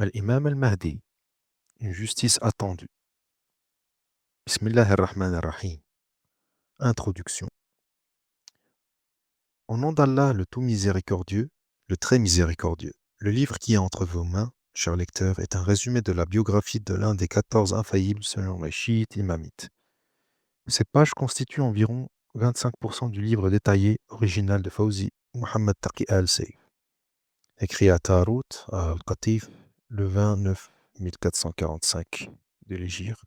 Al-Imam al-Mahdi, une justice attendue. Bismillah ar-Rahman ar-Rahim. Introduction. Au nom d'Allah, le tout miséricordieux, le très miséricordieux. Le livre qui est entre vos mains, cher lecteur, est un résumé de la biographie de l'un des 14 infaillibles selon les chiites imamites. Ces pages constituent environ 25% du livre détaillé original de Fawzi Muhammad Taqi al-Sayf, écrit à Tarout, à Al-Qatif, le 29 1445 de l'Hégire,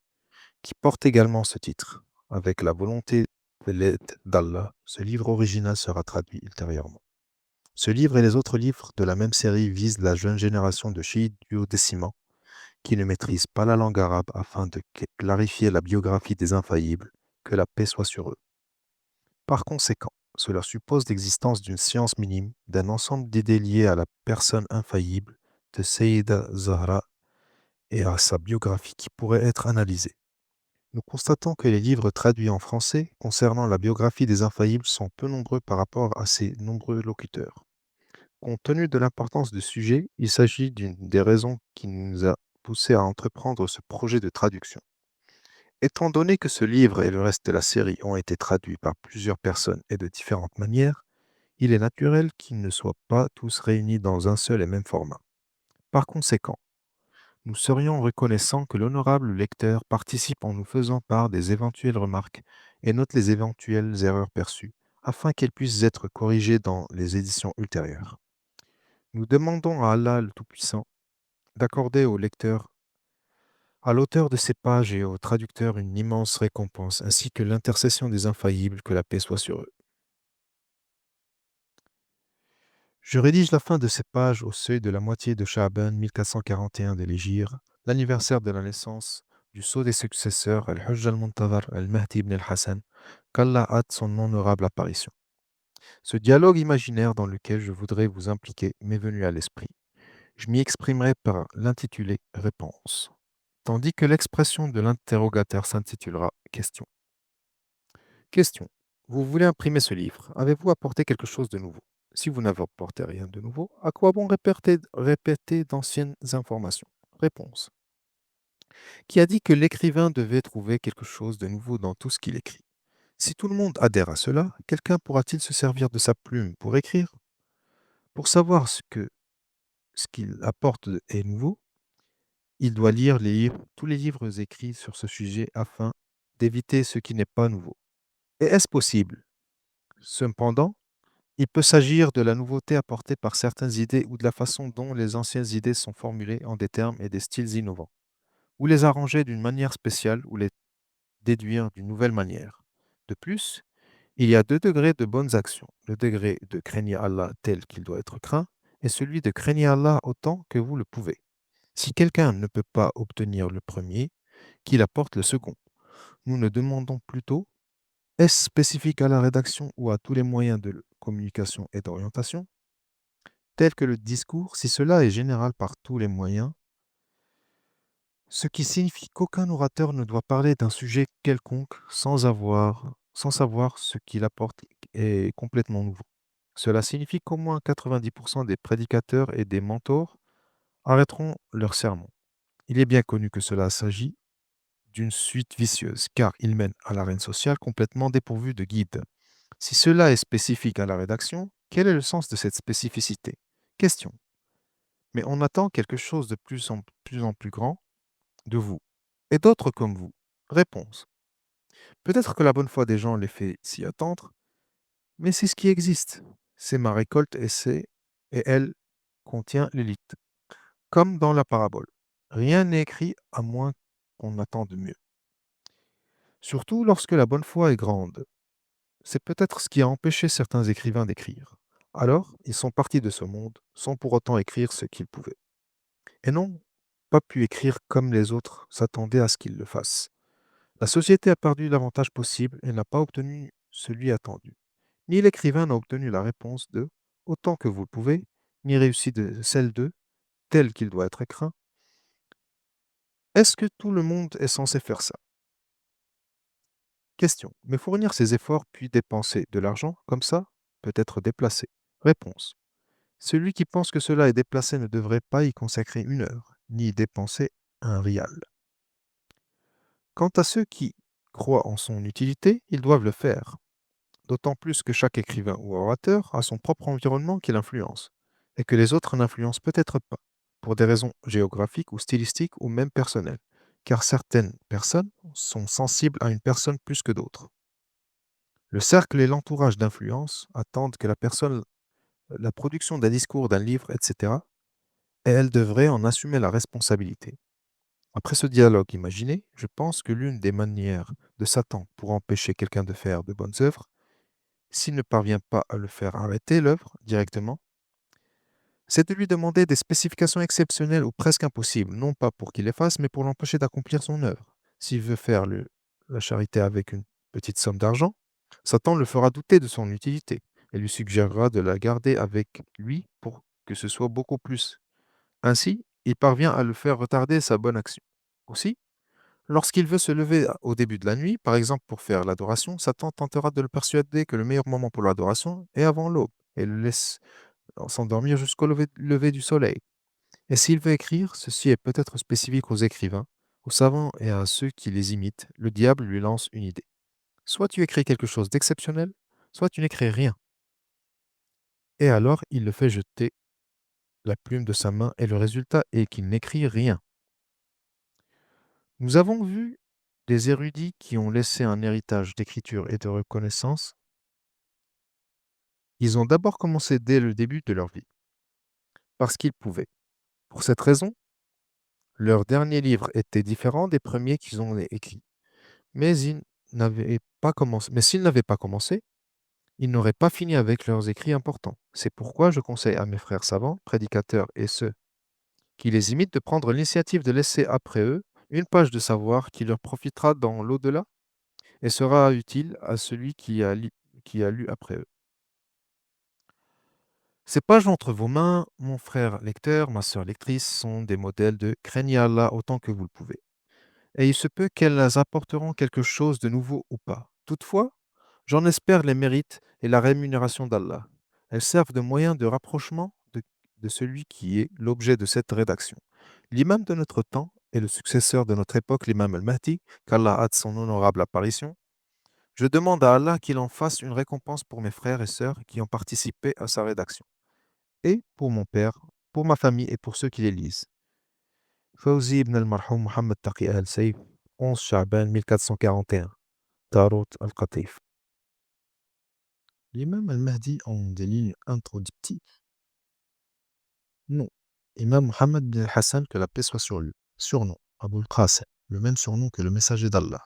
qui porte également ce titre. Avec la volonté de l'aide d'Allah, ce livre original sera traduit ultérieurement. Ce livre et les autres livres de la même série visent la jeune génération de chiites duodécimants qui ne maîtrisent pas la langue arabe afin de clarifier la biographie des infaillibles, que la paix soit sur eux. Par conséquent, cela suppose l'existence d'une science minime, d'un ensemble d'idées liées à la personne infaillible de Sayyida Zahra et à sa biographie qui pourrait être analysée. Nous constatons que les livres traduits en français concernant la biographie des infaillibles sont peu nombreux par rapport à ces nombreux locuteurs. Compte tenu de l'importance du sujet, il s'agit d'une des raisons qui nous a poussé à entreprendre ce projet de traduction. Étant donné que ce livre et le reste de la série ont été traduits par plusieurs personnes et de différentes manières, il est naturel qu'ils ne soient pas tous réunis dans un seul et même format. Par conséquent, nous serions reconnaissants que l'honorable lecteur participe en nous faisant part des éventuelles remarques et note les éventuelles erreurs perçues, afin qu'elles puissent être corrigées dans les éditions ultérieures. Nous demandons à Allah le Tout-Puissant d'accorder au lecteur, à l'auteur de ces pages et au traducteur une immense récompense, ainsi que l'intercession des infaillibles, que la paix soit sur eux. Je rédige la fin de ces pages au seuil de la moitié de Sha'ban 1441 de l'Hégire, l'anniversaire de la naissance du sceau des successeurs Al-Hujj al-Muntadhar al-Mahdi ibn al-Hassan, qu'Allah hâte son honorable apparition. Ce dialogue imaginaire dans lequel je voudrais vous impliquer m'est venu à l'esprit. Je m'y exprimerai par l'intitulé Réponse, tandis que l'expression de l'interrogateur s'intitulera Question. Question. Vous voulez imprimer ce livre. Avez-vous apporté quelque chose de nouveau? Si vous n'avez apporté rien de nouveau, à quoi bon répéter d'anciennes informations? Réponse. Qui a dit que l'écrivain devait trouver quelque chose de nouveau dans tout ce qu'il écrit? Si tout le monde adhère à cela, quelqu'un pourra-t-il se servir de sa plume pour écrire? Pour savoir ce qu'il apporte est nouveau, il doit lire tous les livres écrits sur ce sujet afin d'éviter ce qui n'est pas nouveau. Et est-ce possible? Cependant, il peut s'agir de la nouveauté apportée par certaines idées ou de la façon dont les anciennes idées sont formulées en des termes et des styles innovants, ou les arranger d'une manière spéciale ou les déduire d'une nouvelle manière. De plus, il y a deux degrés de bonnes actions, le degré de craignez Allah tel qu'il doit être craint et celui de craignez Allah autant que vous le pouvez. Si quelqu'un ne peut pas obtenir le premier, qu'il apporte le second. Nous ne demandons plutôt est-ce spécifique à la rédaction ou à tous les moyens de communication et d'orientation, tels que le discours, si cela est général par tous les moyens, ce qui signifie qu'aucun orateur ne doit parler d'un sujet quelconque sans savoir ce qu'il apporte est complètement nouveau. Cela signifie qu'au moins 90% des prédicateurs et des mentors arrêteront leur sermon. Il est bien connu que cela s'agit d'une suite vicieuse, car il mène à l'arène sociale complètement dépourvue de guide. Si cela est spécifique à la rédaction, quel est le sens de cette spécificité? Question. Mais on attend quelque chose de plus en plus grand de vous, et d'autres comme vous. Réponse. Peut-être que la bonne foi des gens les fait s'y attendre, mais c'est ce qui existe. C'est ma récolte et elle contient l'élite. Comme dans la parabole. Rien n'est écrit à moins qu'on attende mieux. Surtout lorsque la bonne foi est grande. C'est peut-être ce qui a empêché certains écrivains d'écrire. Alors, ils sont partis de ce monde sans pour autant écrire ce qu'ils pouvaient. Et n'ont pas pu écrire comme les autres s'attendaient à ce qu'ils le fassent. La société a perdu l'avantage possible et n'a pas obtenu celui attendu. Ni l'écrivain n'a obtenu la réponse de autant que vous le pouvez, ni réussi de celle de tel qu'il doit être écrit. Est-ce que tout le monde est censé faire ça? Question. Mais fournir ces efforts puis dépenser de l'argent comme ça peut être déplacé. Réponse. Celui qui pense que cela est déplacé ne devrait pas y consacrer 1 heure, ni dépenser un rial. Quant à ceux qui croient en son utilité, ils doivent le faire, d'autant plus que chaque écrivain ou orateur a son propre environnement qui l'influence, et que les autres n'influencent peut-être pas, pour des raisons géographiques ou stylistiques ou même personnelles, car certaines personnes sont sensibles à une personne plus que d'autres. Le cercle et l'entourage d'influence attendent que la personne, la production d'un discours, d'un livre, etc., et elle devrait en assumer la responsabilité. Après ce dialogue imaginé, je pense que l'une des manières de Satan pour empêcher quelqu'un de faire de bonnes œuvres, s'il ne parvient pas à le faire arrêter l'œuvre directement, c'est de lui demander des spécifications exceptionnelles ou presque impossibles, non pas pour qu'il les fasse, mais pour l'empêcher d'accomplir son œuvre. S'il veut faire la charité avec une petite somme d'argent, Satan le fera douter de son utilité et lui suggérera de la garder avec lui pour que ce soit beaucoup plus. Ainsi, il parvient à le faire retarder sa bonne action. Aussi, lorsqu'il veut se lever au début de la nuit, par exemple pour faire l'adoration, Satan tentera de le persuader que le meilleur moment pour l'adoration est avant l'aube et le laisse s'endormir jusqu'au lever du soleil. Et s'il veut écrire, ceci est peut-être spécifique aux écrivains, aux savants et à ceux qui les imitent, le diable lui lance une idée. Soit tu écris quelque chose d'exceptionnel, soit tu n'écris rien. Et alors il le fait jeter la plume de sa main et le résultat est qu'il n'écrit rien. Nous avons vu des érudits qui ont laissé un héritage d'écriture et de reconnaissance. Ils ont d'abord commencé dès le début de leur vie, parce qu'ils pouvaient. Pour cette raison, leur dernier livre était différent des premiers qu'ils ont écrits. Mais ils n'avaient pas commencé. Mais s'ils n'avaient pas commencé, ils n'auraient pas fini avec leurs écrits importants. C'est pourquoi je conseille à mes frères savants, prédicateurs et ceux qui les imitent de prendre l'initiative de laisser après eux une page de savoir qui leur profitera dans l'au-delà et sera utile à celui qui a lu après eux. Ces pages entre vos mains, mon frère lecteur, ma sœur lectrice, sont des modèles de craignez Allah autant que vous le pouvez. Et il se peut qu'elles apporteront quelque chose de nouveau ou pas. Toutefois, j'en espère les mérites et la rémunération d'Allah. Elles servent de moyen de rapprochement de celui qui est l'objet de cette rédaction. L'imam de notre temps et le successeur de notre époque, l'imam al-Mahdi, qu'Allah hâte son honorable apparition, je demande à Allah qu'il en fasse une récompense pour mes frères et sœurs qui ont participé à sa rédaction, et pour mon père, pour ma famille et pour ceux qui les lisent. Fawzi ibn al-Marhoum Mohammed Taqi al-Sayf, 11 Sha'ban 1441, Tarot al-Qatif. L'imam al-Mahdi en des lignes introductives? Non. Imam Mohammed bin Hassan, que la paix soit sur lui. Surnom, Abu al-Qasim, le même surnom que le messager d'Allah,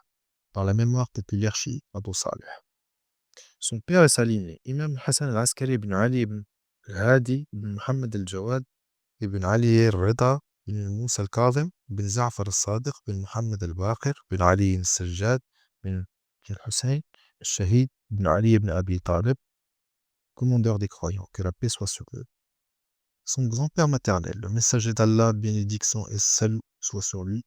dans la mémoire populaire chiite, Abu Salih. Son père est sa lignée, Imam Hassan al-Askari ibn Ali ibn al-Hadi ibn Mohammed al-Jawad ibn Ali al-Rida ibn Musa al-Kazim ibn Ja'far al-Sadiq ibn Mohammed al-Baqir ibn Ali al-Sajjad ibn Hussein al-Shahid ibn Ali ibn Abi Talib, commandeur des croyants, que la paix soit sur eux. Son grand-père maternel, le messager d'Allah, bénédiction et salut soit sur lui,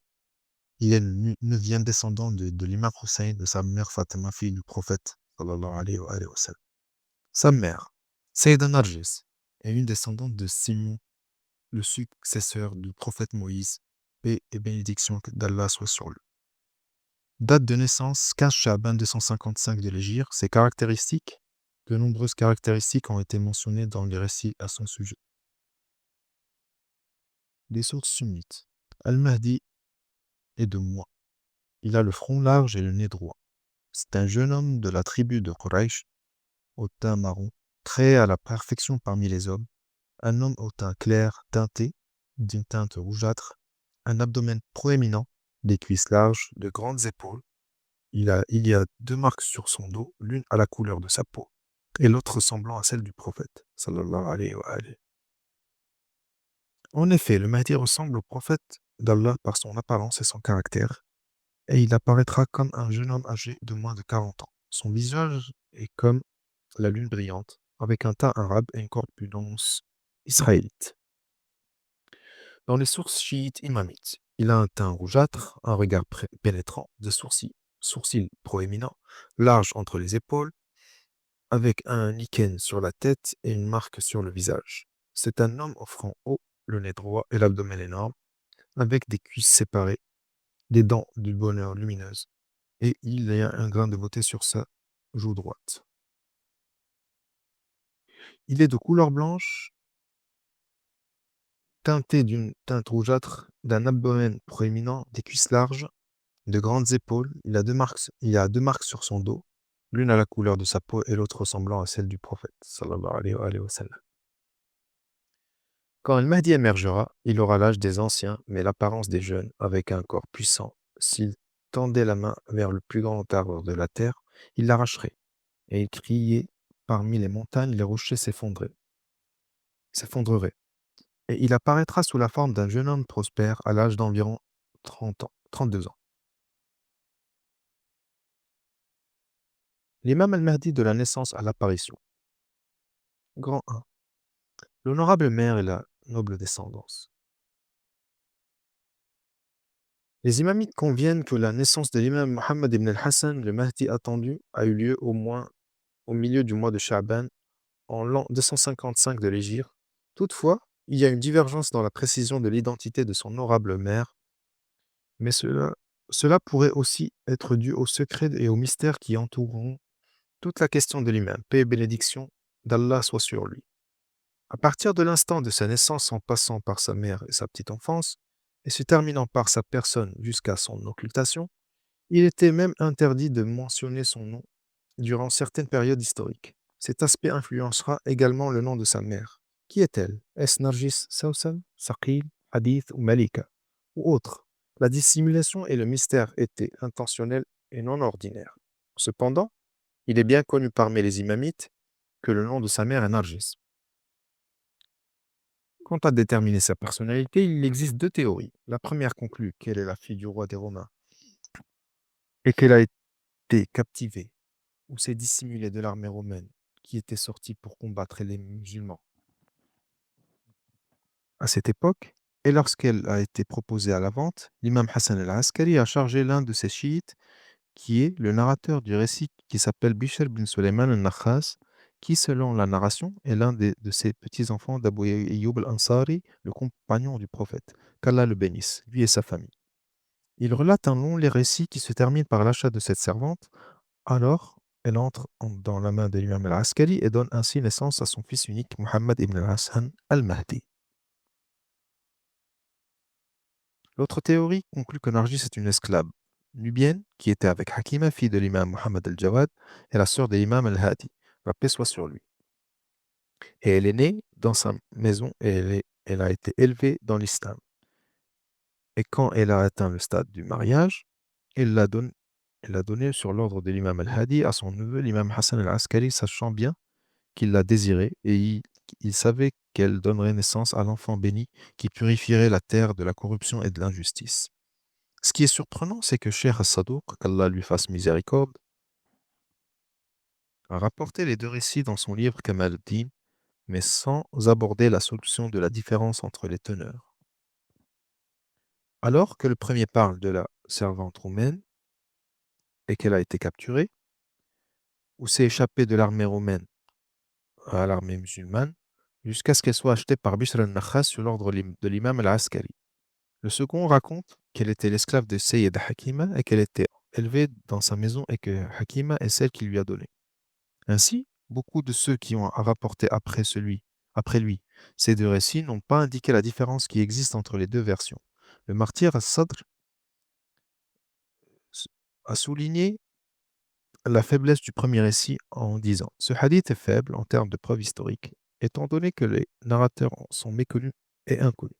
il est le neuvième descendant de l'imam Hussein, de sa mère Fatima, fille du prophète, sallallahu alayhi wa sallam. Sa mère, Sayyida Narjis, est une descendante de Simon, le successeur du prophète Moïse, paix et bénédiction d'Allah soit sur lui. Date de naissance, 15 Sha'ban 255 de l'Hégire, ses caractéristiques, de nombreuses caractéristiques ont été mentionnées dans les récits à son sujet. Des sources sunnites. Al-Mahdi est de moi. Il a le front large et le nez droit. C'est un jeune homme de la tribu de Quraysh, au teint marron, créé à la perfection parmi les hommes, un homme au teint clair, teinté, d'une teinte rougeâtre, un abdomen proéminent, des cuisses larges, de grandes épaules. Il y a deux marques sur son dos, l'une à la couleur de sa peau, et l'autre ressemblant à celle du prophète, sallallahu alayhi wa alayhi. En effet, le Mahdi ressemble au prophète d'Allah par son apparence et son caractère, et il apparaîtra comme un jeune homme âgé de moins de 40 ans. Son visage est comme la lune brillante, avec un teint arabe et une corpulence israélite. Dans les sources chiites imamites, il a un teint rougeâtre, un regard pénétrant, de sourcils proéminents, larges entre les épaules, avec un lichen sur la tête et une marque sur le visage. C'est un homme au front haut, le nez droit et l'abdomen énorme, avec des cuisses séparées, des dents du bonheur lumineuses, et il y a un grain de beauté sur sa joue droite. Il est de couleur blanche, teinté d'une teinte rougeâtre, d'un abdomen proéminent, des cuisses larges, de grandes épaules. Il a deux marques sur son dos, l'une à la couleur de sa peau et l'autre ressemblant à celle du prophète, sallallahu alayhi wa sallam. Quand El Mahdi émergera, il aura l'âge des anciens, mais l'apparence des jeunes, avec un corps puissant. S'il tendait la main vers le plus grand arbre de la terre, il l'arracherait, et il criait parmi les montagnes, les rochers s'effondreraient. Et il apparaîtra sous la forme d'un jeune homme prospère à l'âge d'environ 30 ans, 32 ans. L'imam al-Mahdi de la naissance à l'apparition. Grand 1. L'honorable mère et la noble descendance. Les imamites conviennent que la naissance de l'imam Mohammed ibn al-Hassan, le Mahdi attendu, a eu lieu au moins au milieu du mois de Sha'ban, en l'an 255 de l'Hégire. Toutefois, il y a une divergence dans la précision de l'identité de son honorable mère, mais cela pourrait aussi être dû au secret et aux mystères qui entoureront toute la question de l'imam, paix et bénédiction d'Allah soit sur lui. À partir de l'instant de sa naissance en passant par sa mère et sa petite enfance, et se terminant par sa personne jusqu'à son occultation, il était même interdit de mentionner son nom durant certaines périodes historiques. Cet aspect influencera également le nom de sa mère. Qui est-elle? Est-ce Nargis Sawsam, Saqil, Hadith ou Malika? Ou autre? La dissimulation et le mystère étaient intentionnels et non ordinaires. Cependant, il est bien connu parmi les imamites que le nom de sa mère est Nargis. Quant à déterminer sa personnalité, il existe deux théories. La première conclut qu'elle est la fille du roi des Romains et qu'elle a été captivée ou s'est dissimulée de l'armée romaine qui était sortie pour combattre les musulmans à cette époque. Et lorsqu'elle a été proposée à la vente, l'imam Hassan al-Askari a chargé l'un de ses chiites, qui est le narrateur du récit qui s'appelle Bishr bin Sulayman al-Nakhas, qui, selon la narration, est l'un de ses petits-enfants d'Abu Ayyub al-Ansari, le compagnon du prophète, qu'Allah le bénisse, lui et sa famille. Il relate un long récit qui se termine par l'achat de cette servante. Alors, elle entre dans la main de l'imam al-Askari et donne ainsi naissance à son fils unique, Muhammad ibn al-Hassan al-Mahdi. L'autre théorie conclut que Nargis est une esclave nubienne qui était avec Hakima, fille de l'imam Muhammad al-Jawad, et la sœur de l'imam al-Hadi, la paix soit sur lui. Et elle est née dans sa maison et elle a été élevée dans l'islam. Et quand elle a atteint le stade du mariage, elle l'a donnée sur l'ordre de l'imam al-Hadi à son neveu, l'imam Hassan al-Askari, sachant bien qu'il la désirait et il savait qu'elle donnerait naissance à l'enfant béni qui purifierait la terre de la corruption et de l'injustice. Ce qui est surprenant, c'est que Cheikh As-Sadouk, qu'Allah lui fasse miséricorde, a rapporté les deux récits dans son livre Kamal al-Din, mais sans aborder la solution de la différence entre les teneurs. Alors que le premier parle de la servante roumaine et qu'elle a été capturée, ou s'est échappée de l'armée romaine à l'armée musulmane, jusqu'à ce qu'elle soit achetée par Bishr al-Nakhas sur l'ordre de l'imam al-Askari. Le second raconte qu'elle était l'esclave de Sayyid Hakima et qu'elle était élevée dans sa maison et que Hakima est celle qui lui a donné. Ainsi, beaucoup de ceux qui ont rapporté après lui, ces deux récits n'ont pas indiqué la différence qui existe entre les deux versions. Le martyr As-Sadr a souligné la faiblesse du premier récit en disant: ce hadith est faible en termes de preuves historiques, étant donné que les narrateurs sont méconnus et inconnus.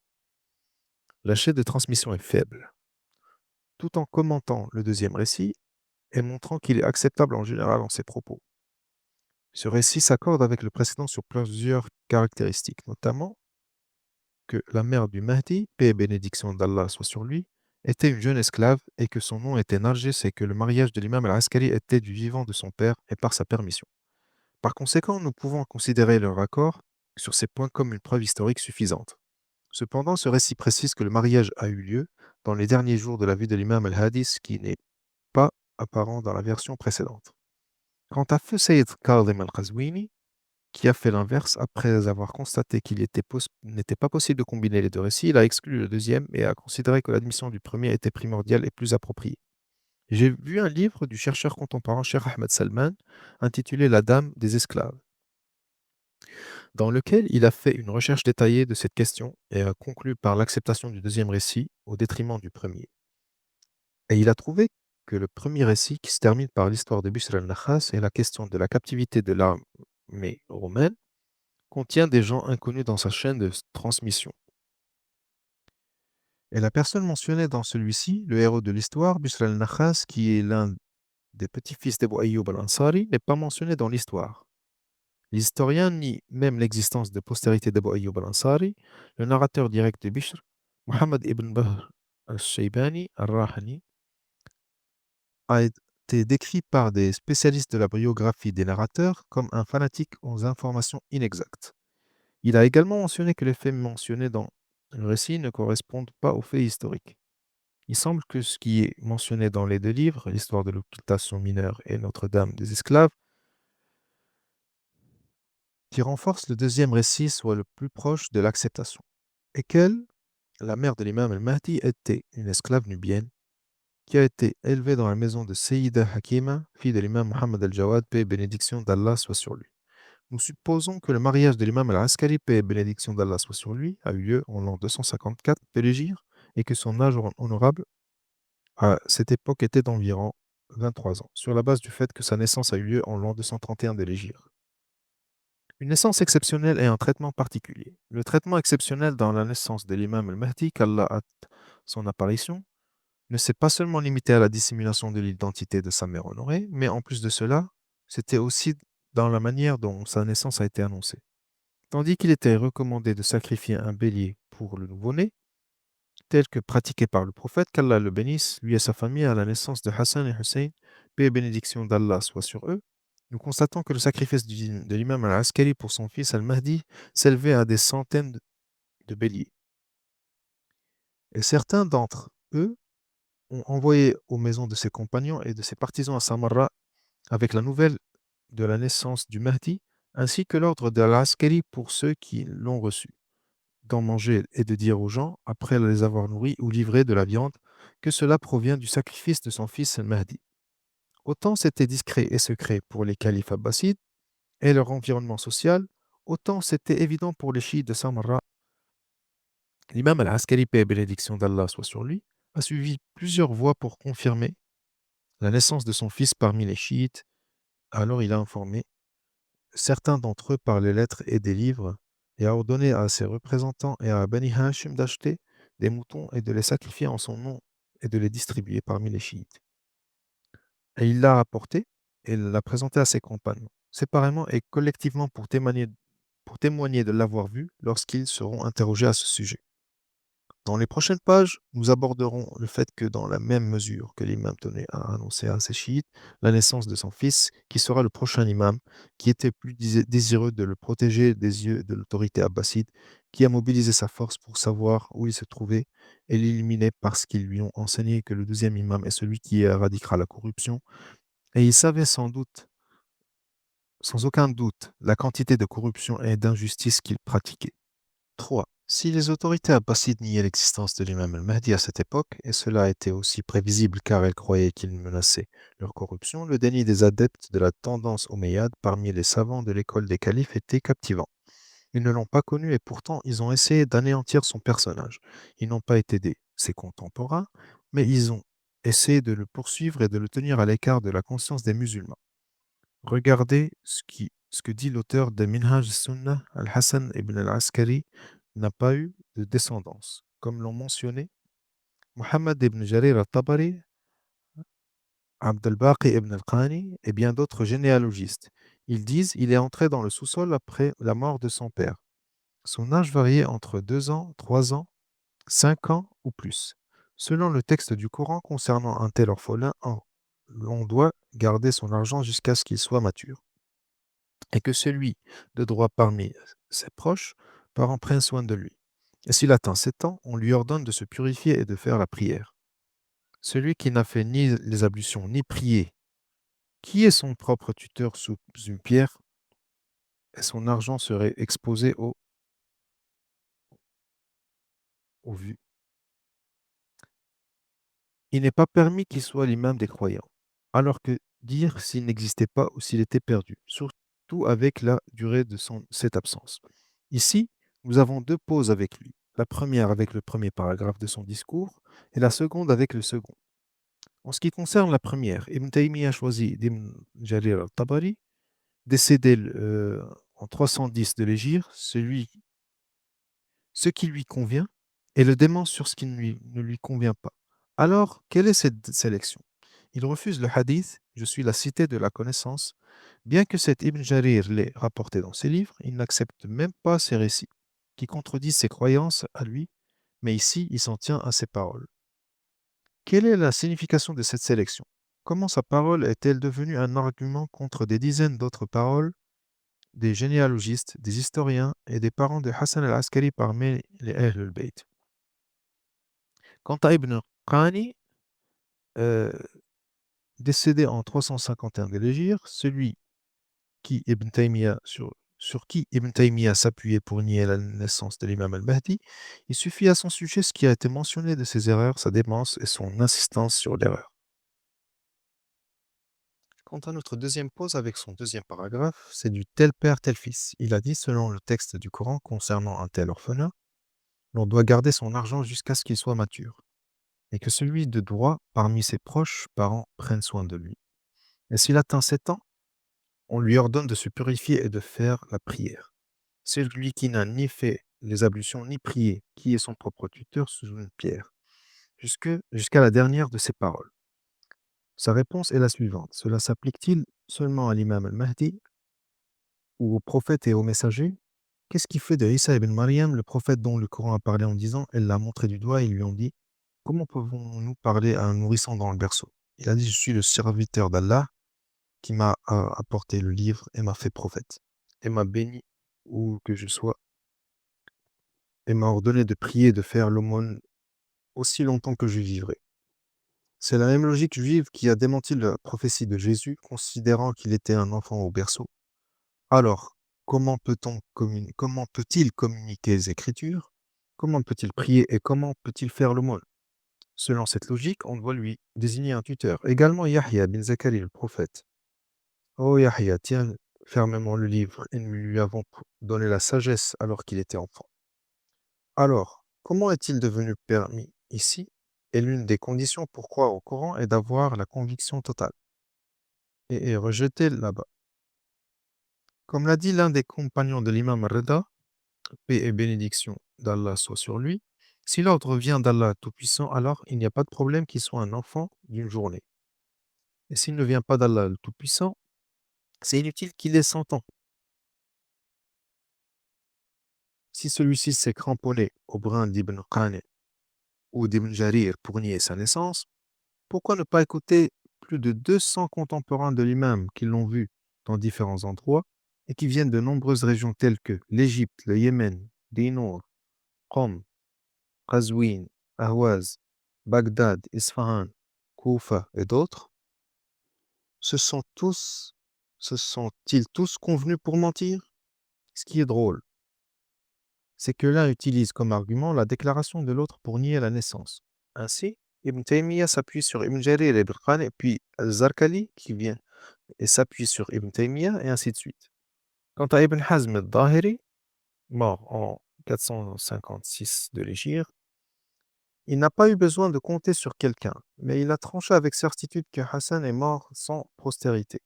La chaîne de transmission est faible, tout en commentant le deuxième récit et montrant qu'il est acceptable en général en ses propos. Ce récit s'accorde avec le précédent sur plusieurs caractéristiques, notamment que la mère du Mahdi, paix et bénédiction d'Allah soit sur lui, était une jeune esclave et que son nom était Nargis et que le mariage de l'imam al-Askari était du vivant de son père et par sa permission. Par conséquent, nous pouvons considérer leur accord sur ces points comme une preuve historique suffisante. Cependant, ce récit précise que le mariage a eu lieu dans les derniers jours de la vie de l'imam al-Hadi, ce qui n'est pas apparent dans la version précédente. Quant à feu Sayyid Kadhim al-Qazwini, qui a fait l'inverse. Après avoir constaté qu'il n'était pas possible de combiner les deux récits, il a exclu le deuxième et a considéré que l'admission du premier était primordiale et plus appropriée. J'ai vu un livre du chercheur contemporain Cheikh Ahmed Salman intitulé La Dame des esclaves, dans lequel il a fait une recherche détaillée de cette question et a conclu par l'acceptation du deuxième récit au détriment du premier. Et il a trouvé que le premier récit, qui se termine par l'histoire de Bishr al-Nakhas et la question de la captivité de l'armée romaine, contient des gens inconnus dans sa chaîne de transmission. Et la personne mentionnée dans celui-ci, le héros de l'histoire, Bishr al-Nakhas, qui est l'un des petits-fils d'Abu Ayyub al-Ansari, n'est pas mentionné dans l'histoire. Les historiens nient même l'existence de postérité d'Abu Ayyub al-Ansari. Le narrateur direct de Bishr, Muhammad ibn Bahr al-Shaybani al-Rahani, a été décrit par des spécialistes de la biographie des narrateurs comme un fanatique aux informations inexactes. Il a également mentionné que les faits mentionnés dans le récit ne correspondent pas aux faits historiques. Il semble que ce qui est mentionné dans les deux livres, l'histoire de l'occultation mineure et Notre-Dame des esclaves, qui renforce le deuxième récit, soit le plus proche de l'acceptation, et qu'elle, la mère de l'imam al-Mahdi, était une esclave nubienne qui a été élevée dans la maison de Sayyida Hakima, fille de l'imam Muhammad al-Jawad, paix et bénédiction d'Allah soit sur lui. Nous supposons que le mariage de l'imam al-Askari, paix et bénédiction d'Allah soit sur lui, a eu lieu en l'an 254 de l'Hégire et que son âge honorable à cette époque était d'environ 23 ans, sur la base du fait que sa naissance a eu lieu en l'an 231 de l'Hégire. Une naissance exceptionnelle et un traitement particulier. Le traitement exceptionnel dans la naissance de l'imam al-Mahdi, qu'Allah a son apparition, ne s'est pas seulement limité à la dissimulation de l'identité de sa mère honorée, mais en plus de cela, c'était aussi dans la manière dont sa naissance a été annoncée. Tandis qu'il était recommandé de sacrifier un bélier pour le nouveau-né, tel que pratiqué par le prophète, qu'Allah le bénisse, lui et sa famille, à la naissance de Hassan et Hussein, paix et bénédiction d'Allah soit sur eux, nous constatons que le sacrifice de l'imam al-Askari pour son fils al-Mahdi s'élevait à des centaines de béliers. Et certains d'entre eux ont envoyé aux maisons de ses compagnons et de ses partisans à Samarra avec la nouvelle de la naissance du Mahdi, ainsi que l'ordre de al-Askari pour ceux qui l'ont reçu, d'en manger et de dire aux gens, après les avoir nourris ou livrés de la viande, que cela provient du sacrifice de son fils al-Mahdi. Autant c'était discret et secret pour les califes abbassides et leur environnement social, autant c'était évident pour les chiites de Samarra. L'imam al-Askari, paix et bénédiction d'Allah soit sur lui, a suivi plusieurs voies pour confirmer la naissance de son fils parmi les chiites. Alors il a informé certains d'entre eux par les lettres et des livres et a ordonné à ses représentants et à Bani Hashim d'acheter des moutons et de les sacrifier en son nom et de les distribuer parmi les chiites. Et il l'a apporté et l'a présenté à ses compagnons, séparément et collectivement pour témoigner de l'avoir vu lorsqu'ils seront interrogés à ce sujet. Dans les prochaines pages, nous aborderons le fait que dans la même mesure que l'imam tenait à annoncer à ses chiites la naissance de son fils, qui sera le prochain imam, qui était plus désireux de le protéger des yeux de l'autorité abbasside, qui a mobilisé sa force pour savoir où il se trouvait et l'éliminer parce qu'ils lui ont enseigné que le deuxième imam est celui qui éradiquera la corruption, et il savait sans doute, sans aucun doute, la quantité de corruption et d'injustice qu'il pratiquait. 3. Si les autorités abbassides niaient l'existence de l'imam al-Mahdi à cette époque, et cela était aussi prévisible car elles croyaient qu'il menaçait leur corruption, le déni des adeptes de la tendance omeyyade parmi les savants de l'école des califes était captivant. Ils ne l'ont pas connu et pourtant ils ont essayé d'anéantir son personnage. Ils n'ont pas été ses contemporains, mais ils ont essayé de le poursuivre et de le tenir à l'écart de la conscience des musulmans. Regardez ce que dit l'auteur de Minhaj al-Sunnah, Al-Hassan ibn al-Askari, n'a pas eu de descendance. Comme l'ont mentionné Muhammad ibn Jarir al-Tabari, Abd al-Baqi ibn al-Qani et bien d'autres généalogistes. Ils disent il est entré dans le sous-sol après la mort de son père. Son âge variait entre 2 ans, 3 ans, 5 ans ou plus. Selon le texte du Coran concernant un tel orphelin, on doit garder son argent jusqu'à ce qu'il soit mature, et que celui de droit parmi ses proches, parents prenne soin de lui. Et s'il atteint 7 ans, on lui ordonne de se purifier et de faire la prière. Celui qui n'a fait ni les ablutions ni prié, qui est son propre tuteur sous une pierre, et son argent serait exposé aux vues. Il n'est pas permis qu'il soit l'imam des croyants, alors que dire s'il n'existait pas ou s'il était perdu, surtout avec la durée de cette absence. Ici, nous avons deux pauses avec lui. La première avec le premier paragraphe de son discours et la seconde avec le second. En ce qui concerne la première, Ibn Taymiyyah choisit d'Ibn Jarir al-Tabari, décédé en 310 de l'Hégire, ce qui lui convient, et le dément sur ce qui ne lui convient pas. Alors, quelle est cette sélection? Il refuse le hadith, je suis la cité de la connaissance. Bien que cet Ibn Jarir l'ait rapporté dans ses livres, il n'accepte même pas ses récits, qui contredisent ses croyances à lui, mais ici, il s'en tient à ses paroles. Quelle est la signification de cette sélection? Comment sa parole est-elle devenue un argument contre des dizaines d'autres paroles des généalogistes, des historiens et des parents de Hassan al-Askari parmi les Ahl al-Bayt? Quant à Ibn Qani, euh, décédé en 351 de l'Hégire, celui sur qui Ibn Taymiyyah s'appuyait pour nier la naissance de l'imam al-Mahdi, il suffit à son sujet ce qui a été mentionné de ses erreurs, sa démence et son insistance sur l'erreur. Quant à notre deuxième pause avec son deuxième paragraphe, c'est du tel père, tel fils. Il a dit, selon le texte du Coran concernant un tel orphelin, l'on doit garder son argent jusqu'à ce qu'il soit mature, et que celui de droit parmi ses proches parents prenne soin de lui. Et s'il atteint 7 ans, on lui ordonne de se purifier et de faire la prière. Celui qui n'a ni fait les ablutions ni prié, qui est son propre tuteur sous une pierre, jusqu'à la dernière de ses paroles. Sa réponse est la suivante. Cela s'applique-t-il seulement à l'imam al-Mahdi ou aux prophètes et aux messagers? Qu'est-ce qui fait de Isa ibn Maryam le prophète dont le Coran a parlé en disant elle l'a montré du doigt et ils lui ont dit comment pouvons-nous parler à un nourrisson dans le berceau? Il a dit je suis le serviteur d'Allah qui m'a apporté le livre et m'a fait prophète et m'a béni où que je sois et m'a ordonné de prier et de faire l'aumône aussi longtemps que je vivrai. C'est la même logique juive qui a démenti la prophétie de Jésus, considérant qu'il était un enfant au berceau. Alors, comment peut-il communiquer les Écritures? Comment peut-il prier et comment peut-il faire l'aumône? Selon cette logique, on doit lui désigner un tuteur. Également Yahya bin Zacharie, le prophète. Oh Yahya, tiens fermement le livre et nous lui avons donné la sagesse alors qu'il était enfant. Alors, comment est-il devenu permis ici? Et l'une des conditions pour croire au Coran est d'avoir la conviction totale et est rejeté là-bas. Comme l'a dit l'un des compagnons de l'imam Reda, paix et bénédiction d'Allah soit sur lui, si l'ordre vient d'Allah Tout-Puissant, alors il n'y a pas de problème qu'il soit un enfant d'une journée. Et s'il ne vient pas d'Allah le Tout-Puissant, c'est inutile qu'il ait 100 ans. Si celui-ci s'est cramponné au brin d'Ibn Qani ou d'Ibn Jarir pour nier sa naissance, pourquoi ne pas écouter plus de 200 contemporains de l'imam qui l'ont vu dans différents endroits et qui viennent de nombreuses régions telles que l'Égypte, le Yémen, Dinour, Qom, Qazwin, Ahwaz, Bagdad, Isfahan, Koufa et d'autres? Ce sont tous, se sont-ils tous convenus pour mentir? Ce qui est drôle, c'est que l'un utilise comme argument la déclaration de l'autre pour nier la naissance. Ainsi, Ibn Taymiyyah s'appuie sur Ibn Jarir et Ibn Khan et puis Al-Zarqali qui vient et s'appuie sur Ibn Taymiyyah et ainsi de suite. Quant à Ibn Hazm al-Dhahiri, mort en 456 de l'Hégire, il n'a pas eu besoin de compter sur quelqu'un, mais il a tranché avec certitude que Hassan est mort sans postérité,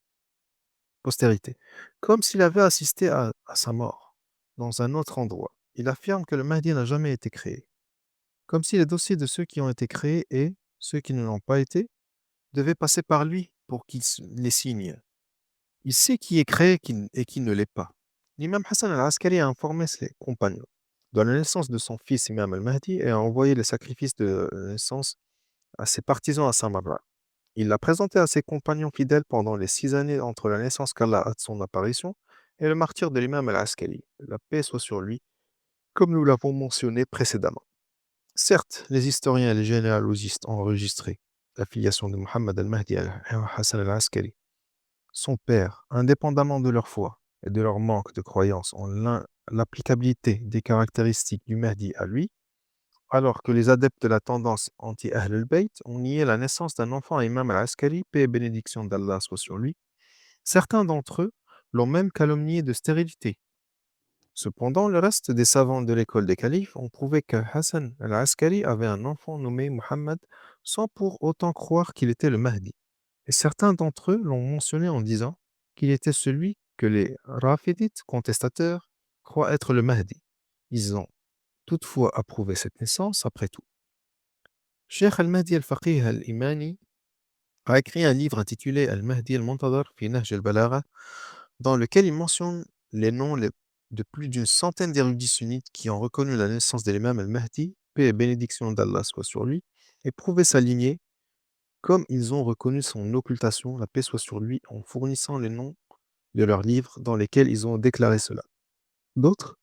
comme s'il avait assisté à sa mort dans un autre endroit. Il affirme que le Mahdi n'a jamais été créé, comme si les dossiers de ceux qui ont été créés et ceux qui ne l'ont pas été devaient passer par lui pour qu'il les signe. Il sait qui est créé et qui ne l'est pas. L'imam Hassan al-Askari a informé ses compagnons de la naissance de son fils Imam al-Mahdi et a envoyé les sacrifices de naissance à ses partisans à Samarra. Il l'a présenté à ses compagnons fidèles pendant les 6 années entre la naissance qu'Allah a de son apparition et le martyre de l'imam al-Askari. La paix soit sur lui, comme nous l'avons mentionné précédemment. Certes, les historiens et les généalogistes ont enregistré la filiation de Muhammad al-Mahdi al-Hassan al-Askari, son père, indépendamment de leur foi, et de leur manque de croyance en l'applicabilité des caractéristiques du Mahdi à lui, alors que les adeptes de la tendance anti-Ahl al-Bayt ont nié la naissance d'un enfant à Imam al-Askari, paix et bénédiction d'Allah soit sur lui, certains d'entre eux l'ont même calomnié de stérilité. Cependant, le reste des savants de l'école des califes ont prouvé que Hassan al-Askari avait un enfant nommé Muhammad sans pour autant croire qu'il était le Mahdi. Et certains d'entre eux l'ont mentionné en disant qu'il était celui que les Rafidites contestateurs croient être le Mahdi. Ils ont toutefois approuvé cette naissance après tout. Cheikh al-Mahdi al-Faqih al-Imani a écrit un livre intitulé Al-Mahdi al-Muntadhar fi Nahj al-Balagha, dans lequel il mentionne les noms de plus d'une centaine d'érudits sunnites qui ont reconnu la naissance de l'imam al-Mahdi, paix et bénédiction d'Allah soit sur lui, et prouvé sa lignée, comme ils ont reconnu son occultation, la paix soit sur lui, en fournissant les noms de leurs livres dans lesquels ils ont déclaré cela. D'autres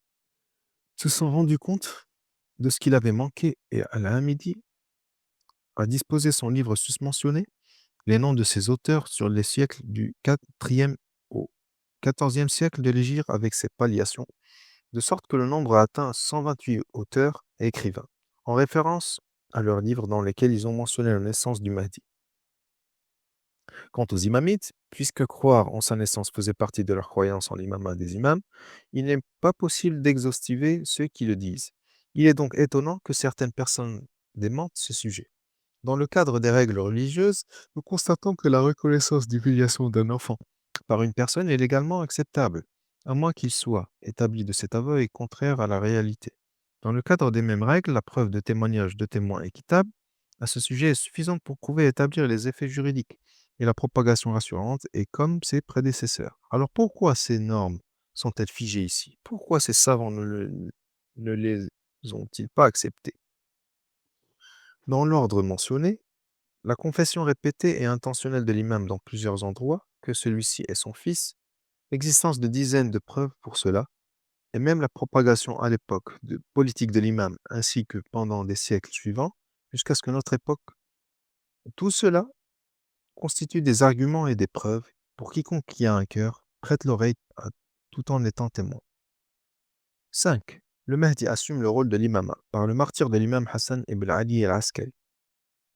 se sont rendus compte de ce qu'il avait manqué et Al-Hamidi a disposé son livre susmentionné, les noms de ses auteurs sur les siècles du 4e au 14e siècle de l'Hégire avec ses palliations, de sorte que le nombre a atteint 128 auteurs et écrivains, en référence à leurs livres dans lesquels ils ont mentionné la naissance du Mahdi. Quant aux imamites, puisque croire en sa naissance faisait partie de leur croyance en l'imamat des imams, il n'est pas possible d'exhaustiver ceux qui le disent. Il est donc étonnant que certaines personnes démentent ce sujet. Dans le cadre des règles religieuses, nous constatons que la reconnaissance d'une filiation d'un enfant par une personne est légalement acceptable, à moins qu'il soit établi de cet aveu est contraire à la réalité. Dans le cadre des mêmes règles, la preuve de témoignage de témoins équitable à ce sujet est suffisante pour prouver et établir les effets juridiques et la propagation rassurante est comme ses prédécesseurs. Alors pourquoi ces normes sont-elles figées ici? Pourquoi ces savants ne les ont-ils pas acceptées? Dans l'ordre mentionné, la confession répétée et intentionnelle de l'imam dans plusieurs endroits, que celui-ci est son fils, l'existence de dizaines de preuves pour cela, et même la propagation à l'époque de politique de l'imam ainsi que pendant des siècles suivants, jusqu'à ce que notre époque, tout cela constitue des arguments et des preuves pour quiconque qui a un cœur prête l'oreille tout en étant témoin. 5. Le Mahdi assume le rôle de l'imama par le martyre de l'imam Hassan ibn Ali al-Askari.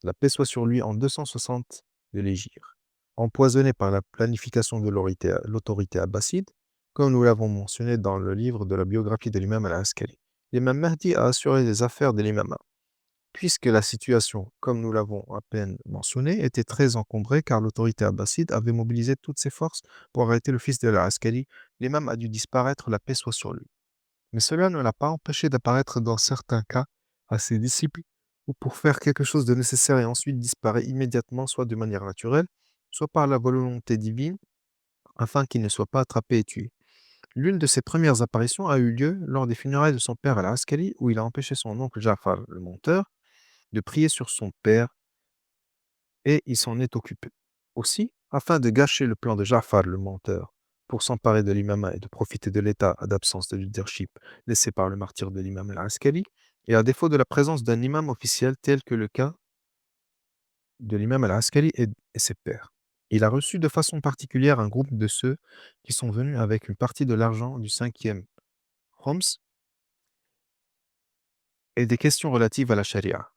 La paix soit sur lui en 260 de l'Hégire, empoisonné par la planification de l'autorité abbasside, comme nous l'avons mentionné dans le livre de la biographie de l'imam al-Askari. L'imam Mahdi a assuré les affaires de l'imama, puisque la situation, comme nous l'avons à peine mentionné, était très encombrée car l'autorité abbasside avait mobilisé toutes ses forces pour arrêter le fils de al-Askari. L'imam a dû disparaître, la paix soit sur lui. Mais cela ne l'a pas empêché d'apparaître dans certains cas à ses disciples ou pour faire quelque chose de nécessaire et ensuite disparaît immédiatement, soit de manière naturelle, soit par la volonté divine, afin qu'il ne soit pas attrapé et tué. L'une de ses premières apparitions a eu lieu lors des funérailles de son père al-Askari, où il a empêché son oncle Jafar, le menteur, de prier sur son père et il s'en est occupé. Aussi, afin de gâcher le plan de Jafar, le menteur, pour s'emparer de l'imama et de profiter de l'état d'absence de leadership laissé par le martyr de l'imam al-Askari, et à défaut de la présence d'un imam officiel tel que le cas de l'imam al-Askari et ses pairs. Il a reçu de façon particulière un groupe de ceux qui sont venus avec une partie de l'argent du 5e Homs et des questions relatives à la charia.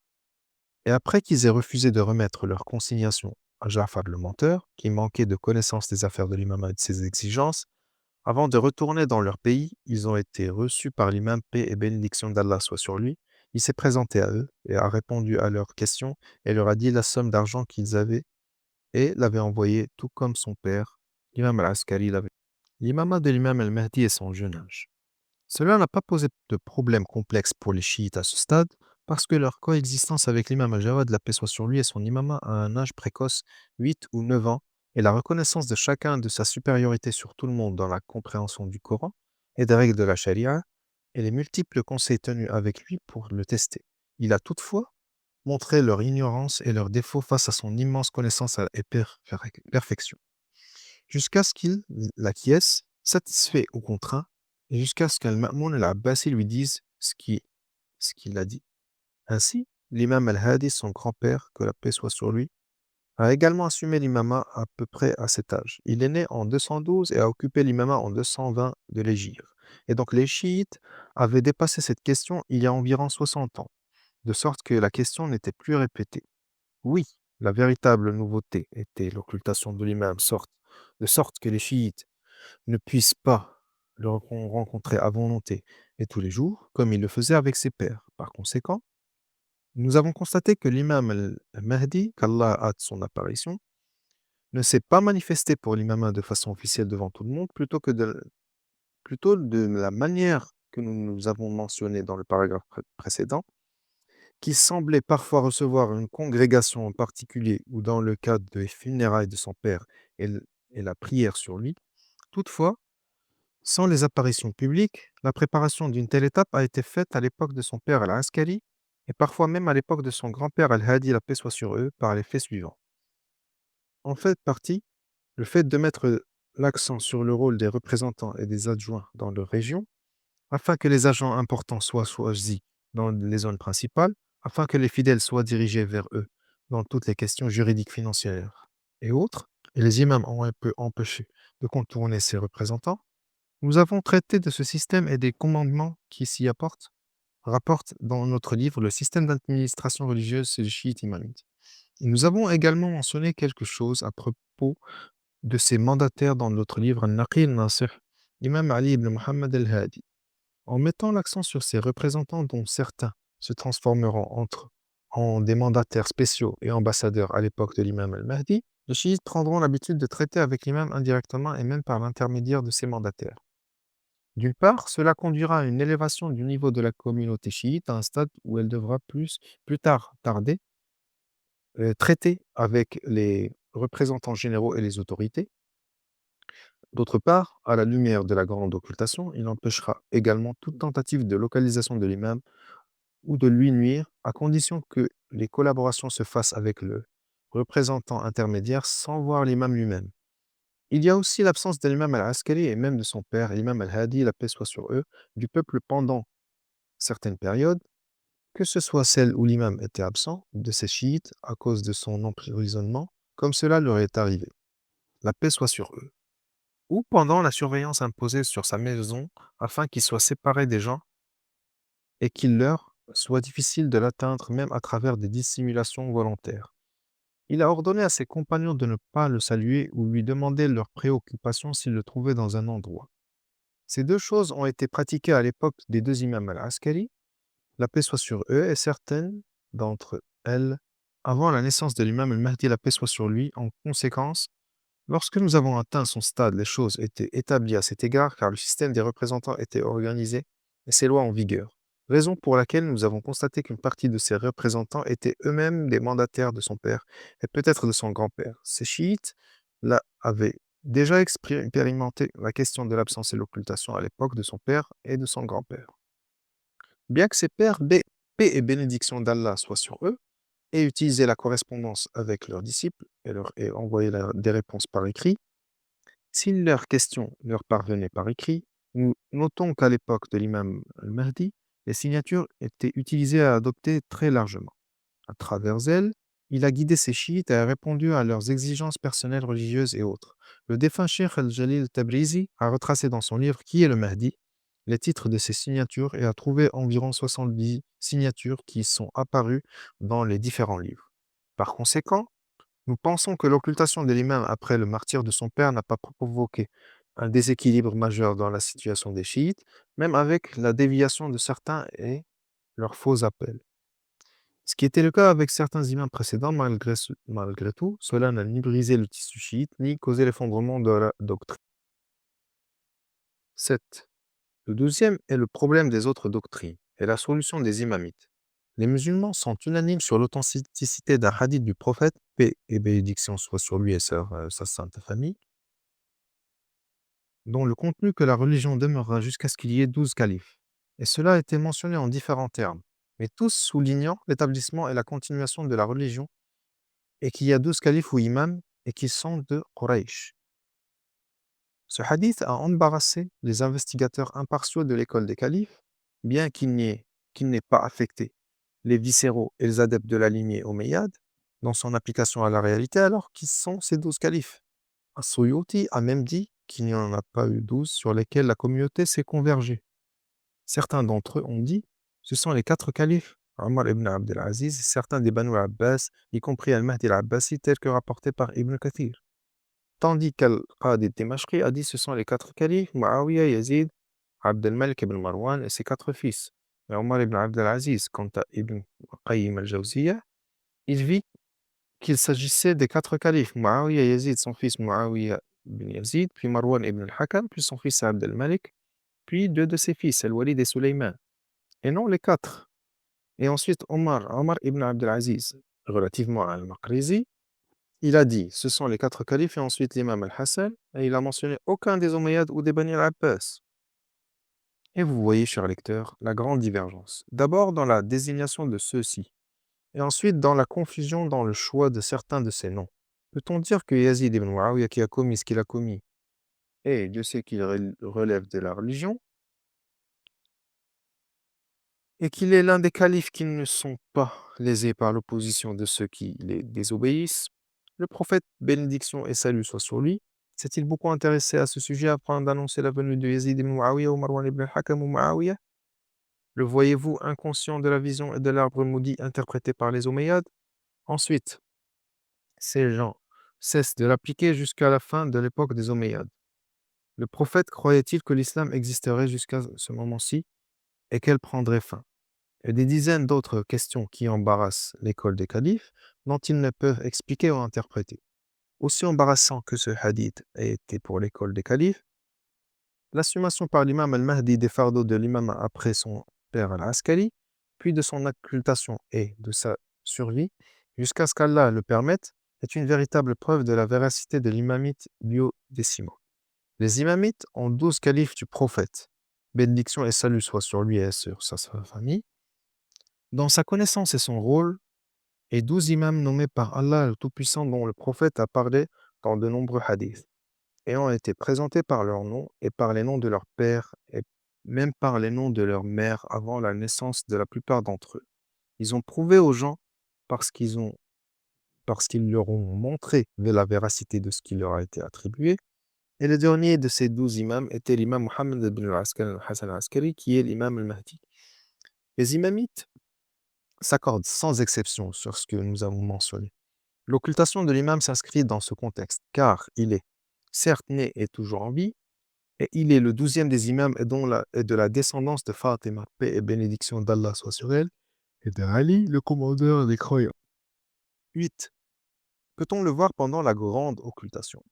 Et après qu'ils aient refusé de remettre leur consignation à Ja'far le menteur, qui manquait de connaissance des affaires de l'imam et de ses exigences, avant de retourner dans leur pays, ils ont été reçus par l'imam, paix et bénédiction d'Allah soit sur lui. Il s'est présenté à eux et a répondu à leurs questions et leur a dit la somme d'argent qu'ils avaient et l'avait envoyé tout comme son père, l'imam al-Askari l'avait. L'imama de l'imam al-Mahdi est son jeune âge. Cela n'a pas posé de problème complexe pour les chiites à ce stade, parce que leur coexistence avec l'imam al-Jawad, la paix soit sur lui, et son imama à un âge précoce, 8 ou 9 ans, et la reconnaissance de chacun de sa supériorité sur tout le monde dans la compréhension du Coran et des règles de la charia, et les multiples conseils tenus avec lui pour le tester. Il a toutefois montré leur ignorance et leurs défauts face à son immense connaissance et perfection, jusqu'à ce qu'il l'acquiesce, satisfait ou contraint, et jusqu'à ce qu'Al-Ma'moun al-Abbasi lui dise ce qu'il a dit. Ainsi, l'imam al-Hadi, son grand-père, que la paix soit sur lui, a également assumé l'imama à peu près à cet âge. Il est né en 212 et a occupé l'imama en 220 de l'Hégire. Et donc les chiites avaient dépassé cette question il y a environ 60 ans, de sorte que la question n'était plus répétée. Oui, la véritable nouveauté était l'occultation de l'imam, de sorte que les chiites ne puissent pas le rencontrer à volonté et tous les jours, comme il le faisait avec ses pairs. Par conséquent, nous avons constaté que l'imam al-Mahdi, qu'Allah a de son apparition, ne s'est pas manifesté pour l'imam de façon officielle devant tout le monde, plutôt de la manière que nous avons mentionné dans le paragraphe précédent, qui semblait parfois recevoir une congrégation en particulier ou dans le cadre des funérailles de son père et la prière sur lui. Toutefois, sans les apparitions publiques, la préparation d'une telle étape a été faite à l'époque de son père al-Askari et parfois même à l'époque de son grand-père al-Hadi, la paix soit sur eux, par les faits suivants. En fait partie, le fait de mettre l'accent sur le rôle des représentants et des adjoints dans leur région, afin que les agents importants soient choisis dans les zones principales, afin que les fidèles soient dirigés vers eux dans toutes les questions juridiques, financières et autres, et les imams ont un peu empêché de contourner ces représentants. Nous avons traité de ce système et des commandements qui s'y rapportent dans notre livre Le système d'administration religieuse chez les chiites imamites. Et nous avons également mentionné quelque chose à propos de ces mandataires dans notre livre Al-Naqi al-Nasih, Imam Ali ibn Muhammad al-Hadi. En mettant l'accent sur ces représentants dont certains se transformeront en des mandataires spéciaux et ambassadeurs à l'époque de l'imam al-Mahdi, les chiites prendront l'habitude de traiter avec l'imam indirectement et même par l'intermédiaire de ces mandataires. D'une part, cela conduira à une élévation du niveau de la communauté chiite à un stade où elle devra plus tard tarder traiter avec les représentants généraux et les autorités. D'autre part, à la lumière de la grande occultation, il empêchera également toute tentative de localisation de l'imam ou de lui nuire, à condition que les collaborations se fassent avec le représentant intermédiaire sans voir l'imam lui-même. Il y a aussi l'absence de l'imam al-Askari et même de son père, l'imam al-Hadi, la paix soit sur eux, du peuple pendant certaines périodes, que ce soit celle où l'imam était absent, de ses chiites, à cause de son emprisonnement, comme cela leur est arrivé. La paix soit sur eux. Ou pendant la surveillance imposée sur sa maison, afin qu'il soit séparé des gens et qu'il leur soit difficile de l'atteindre même à travers des dissimulations volontaires. Il a ordonné à ses compagnons de ne pas le saluer ou lui demander leurs préoccupations s'ils le trouvaient dans un endroit. Ces deux choses ont été pratiquées à l'époque des deux imams al-Askari, la paix soit sur eux, et certaines d'entre elles avant la naissance de l'imam al-Mahdi, la paix soit sur lui. En conséquence, lorsque nous avons atteint son stade, les choses étaient établies à cet égard car le système des représentants était organisé et ses lois en vigueur. Raison pour laquelle nous avons constaté qu'une partie de ces représentants étaient eux-mêmes des mandataires de son père et peut-être de son grand-père. Ces chiites là avaient déjà expérimenté la question de l'absence et l'occultation à l'époque de son père et de son grand-père. Bien que ces pères, paix et bénédiction d'Allah soient sur eux, aient utilisé la correspondance avec leurs disciples et envoyé des réponses par écrit, si leurs questions leur parvenaient par écrit, nous notons qu'à l'époque de l'imam al-Mahdi, les signatures étaient utilisées à adopter très largement. À travers elles, il a guidé ses chiites et a répondu à leurs exigences personnelles, religieuses et autres. Le défunt Cheikh al-Jalil Tabrizi a retracé dans son livre Qui est le Mahdi les titres de ces signatures et a trouvé environ 70 signatures qui sont apparues dans les différents livres. Par conséquent, nous pensons que l'occultation de l'imam après le martyre de son père n'a pas provoqué un déséquilibre majeur dans la situation des chiites, même avec la déviation de certains et leurs faux appels. Ce qui était le cas avec certains imams précédents, malgré tout, cela n'a ni brisé le tissu chiite, ni causé l'effondrement de la doctrine. 7. Le deuxième est le problème des autres doctrines et la solution des imamites. Les musulmans sont unanimes sur l'authenticité d'un hadith du prophète, paix et bénédiction soit sur lui et sa sainte famille, dont le contenu que la religion demeurera jusqu'à ce qu'il y ait 12 califes. Et cela a été mentionné en différents termes, mais tous soulignant l'établissement et la continuation de la religion, et qu'il y a 12 califes ou imams et qui sont de Quraysh. Ce hadith a embarrassé les investigateurs impartiaux de l'école des califes, bien qu'il n'ait pas affecté les viscéraux et les adeptes de la lignée omeyyade. dans son application à la réalité, alors qui sont ces 12 califes? As-Suyuti a même dit qu'il n'y en a pas eu 12 sur lesquels la communauté s'est convergée. Certains d'entre eux ont dit ce sont les 4 califes, Omar ibn Abdelaziz, et certains des Banu Abbas, y compris Al-Mahdi al-Abbasi, tel que rapporté par Ibn Kathir. Tandis qu'Al-Qadi Dimashqi a dit ce sont les 4 califes, Muawiyah, Yazid, Abd al-Malik ibn Marwan et ses 4 fils. Et Omar ibn Abdelaziz, quant à Ibn Qayyim al-Jawziyya, il vit qu'il s'agissait des 4 califes, Muawiyah, Yazid, son fils Muawiyah ibn Yazid, puis Marwan ibn al-Hakam, puis son fils Abd al-Malik, puis 2 de ses fils, Al-Walid et Suleyman, et non les 4. Et ensuite, Omar ibn Abdelaziz, relativement à Al-Maqrizi, il a dit ce sont les 4 califes et ensuite l'imam Al-Hassan, et il a mentionné aucun des Omeyyades ou des Bani al-Abbas. Et vous voyez, cher lecteur, la grande divergence. D'abord dans la désignation de ceux-ci, et ensuite dans la confusion dans le choix de certains de ces noms. Peut-on dire que Yazid ibn Muawiyah qui a commis ce qu'il a commis, et Dieu sait qu'il relève de la religion, et qu'il est l'un des califes qui ne sont pas lésés par l'opposition de ceux qui les désobéissent? Le prophète, bénédiction et salut soit sur lui, s'est-il beaucoup intéressé à ce sujet afin d'annoncer la venue de Yazid ibn Muawiyah ou Marwan ibn al-Hakam ou Muawiyah? Le voyez-vous inconscient de la vision et de l'arbre maudit interprété par les Omeyyades? Ensuite, ces gens cessent de l'appliquer jusqu'à la fin de l'époque des Omeyyades. Le prophète croyait-il que l'islam existerait jusqu'à ce moment-ci et qu'elle prendrait fin? Et des dizaines d'autres questions qui embarrassent l'école des califes, dont ils ne peuvent expliquer ou interpréter. Aussi embarrassant que ce hadith ait été pour l'école des califes, l'assumation par l'imam al-Mahdi des fardeaux de l'imam après son père al-Askari, puis de son occultation et de sa survie, jusqu'à ce qu'Allah le permette, est une véritable preuve de la véracité de l'imamite duodécimo. Les imamites ont 12 califes du prophète, bénédiction et salut soit sur lui et sur sa famille, dans sa connaissance et son rôle, et 12 imams nommés par Allah le Tout-Puissant dont le prophète a parlé dans de nombreux hadiths, et ont été présentés par leur nom et par les noms de leurs pères et même par les noms de leurs mères avant la naissance de la plupart d'entre eux. Ils ont prouvé aux gens parce qu'ils leur ont montré la véracité de ce qui leur a été attribué. Et le dernier de ces 12 imams était l'imam Muhammad ibn al-Hassan al-Askari, qui est l'imam al-Mahdi. Les imamites s'accordent sans exception sur ce que nous avons mentionné. L'occultation de l'imam s'inscrit dans ce contexte, car il est certes né et toujours en vie, et il est le 12e des imams et de la descendance de Fatima, paix et bénédiction d'Allah soit sur elle, et de Ali, le commandeur des croyants. 8. Peut-on le voir pendant la grande occultation?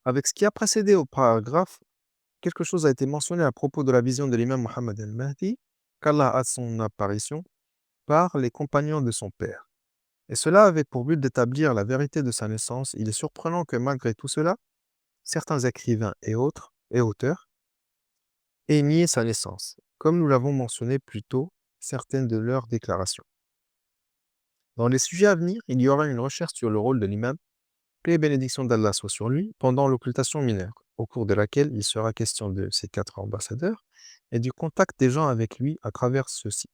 Avec ce qui a précédé au paragraphe, quelque chose a été mentionné à propos de la vision de l'imam Muhammad al-Mahdi, qu'Allah à son apparition par les compagnons de son père. Et cela avait pour but d'établir la vérité de sa naissance. Il est surprenant que malgré tout cela, certains écrivains et auteurs aient nié sa naissance, comme nous l'avons mentionné plus tôt, certaines de leurs déclarations. Dans les sujets à venir, il y aura une recherche sur le rôle de l'imam, paix et bénédiction d'Allah soit sur lui, pendant l'occultation mineure, au cours de laquelle il sera question de ses 4 ambassadeurs et du contact des gens avec lui à travers ceux-ci.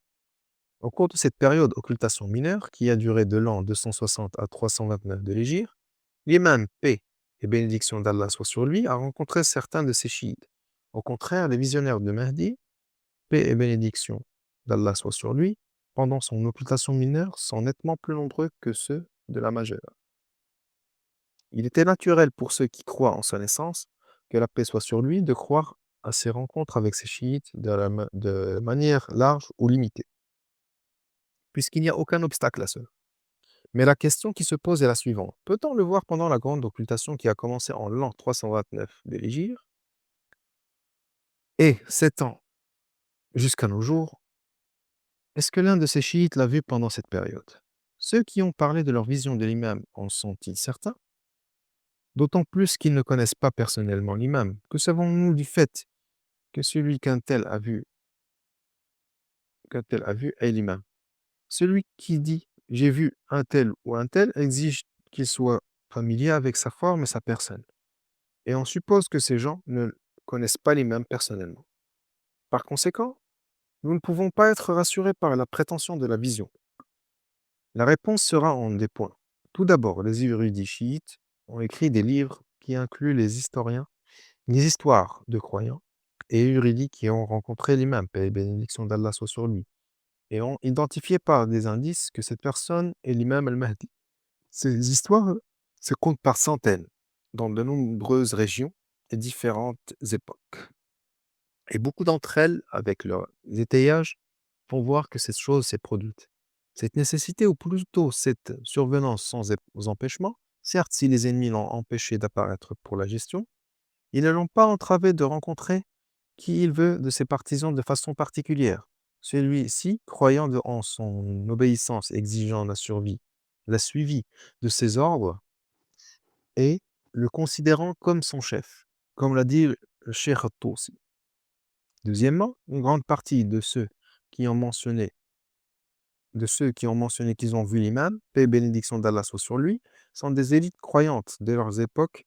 Au cours de cette période occultation mineure, qui a duré de l'an 260 à 329 de l'Hégire, l'imam, paix et bénédiction d'Allah soit sur lui, a rencontré certains de ses chiites. Au contraire, les visionnaires de Mahdi, paix et bénédiction d'Allah soit sur lui, pendant son occultation mineure, sont nettement plus nombreux que ceux de la majeure. Il était naturel pour ceux qui croient en sa naissance, que la paix soit sur lui, de croire à ses rencontres avec ses chiites de manière large ou limitée, puisqu'il n'y a aucun obstacle à cela. Mais la question qui se pose est la suivante. Peut-on le voir pendant la grande occultation qui a commencé en l'an 329 de l'Hégire et 7 ans jusqu'à nos jours? Est-ce que l'un de ces chiites l'a vu pendant cette période? Ceux qui ont parlé de leur vision de l'imam en sont-ils certains? D'autant plus qu'ils ne connaissent pas personnellement l'imam. Que savons-nous du fait que celui qu'un tel a vu est l'imam? Celui qui dit j'ai vu un tel ou un tel exige qu'il soit familier avec sa forme et sa personne. Et on suppose que ces gens ne connaissent pas l'imam personnellement. Par conséquent, nous ne pouvons pas être rassurés par la prétention de la vision. La réponse sera en des points. Tout d'abord, les érudits chiites ont écrit des livres qui incluent les histoires de croyants et érudits qui ont rencontré l'imam, paix et bénédiction d'Allah soit sur lui, et ont identifié par des indices que cette personne est l'imam al-Mahdi. Ces histoires se comptent par centaines dans de nombreuses régions et différentes époques. Et beaucoup d'entre elles, avec leurs étayages, font voir que cette chose s'est produite. Cette nécessité, ou plutôt cette survenance sans empêchement, certes, si les ennemis l'ont empêché d'apparaître pour la gestion, ils ne l'ont pas entravé de rencontrer qui il veut de ses partisans de façon particulière. Celui-ci, croyant en son obéissance, exigeant la survie, la suivi de ses ordres, et le considérant comme son chef, comme l'a dit le Cheikh At-Tousi. Deuxièmement, une grande partie qui ont mentionné, de ceux qui ont mentionné qu'ils ont vu l'imam, paix et bénédiction d'Allah soit sur lui, sont des élites croyantes de leurs époques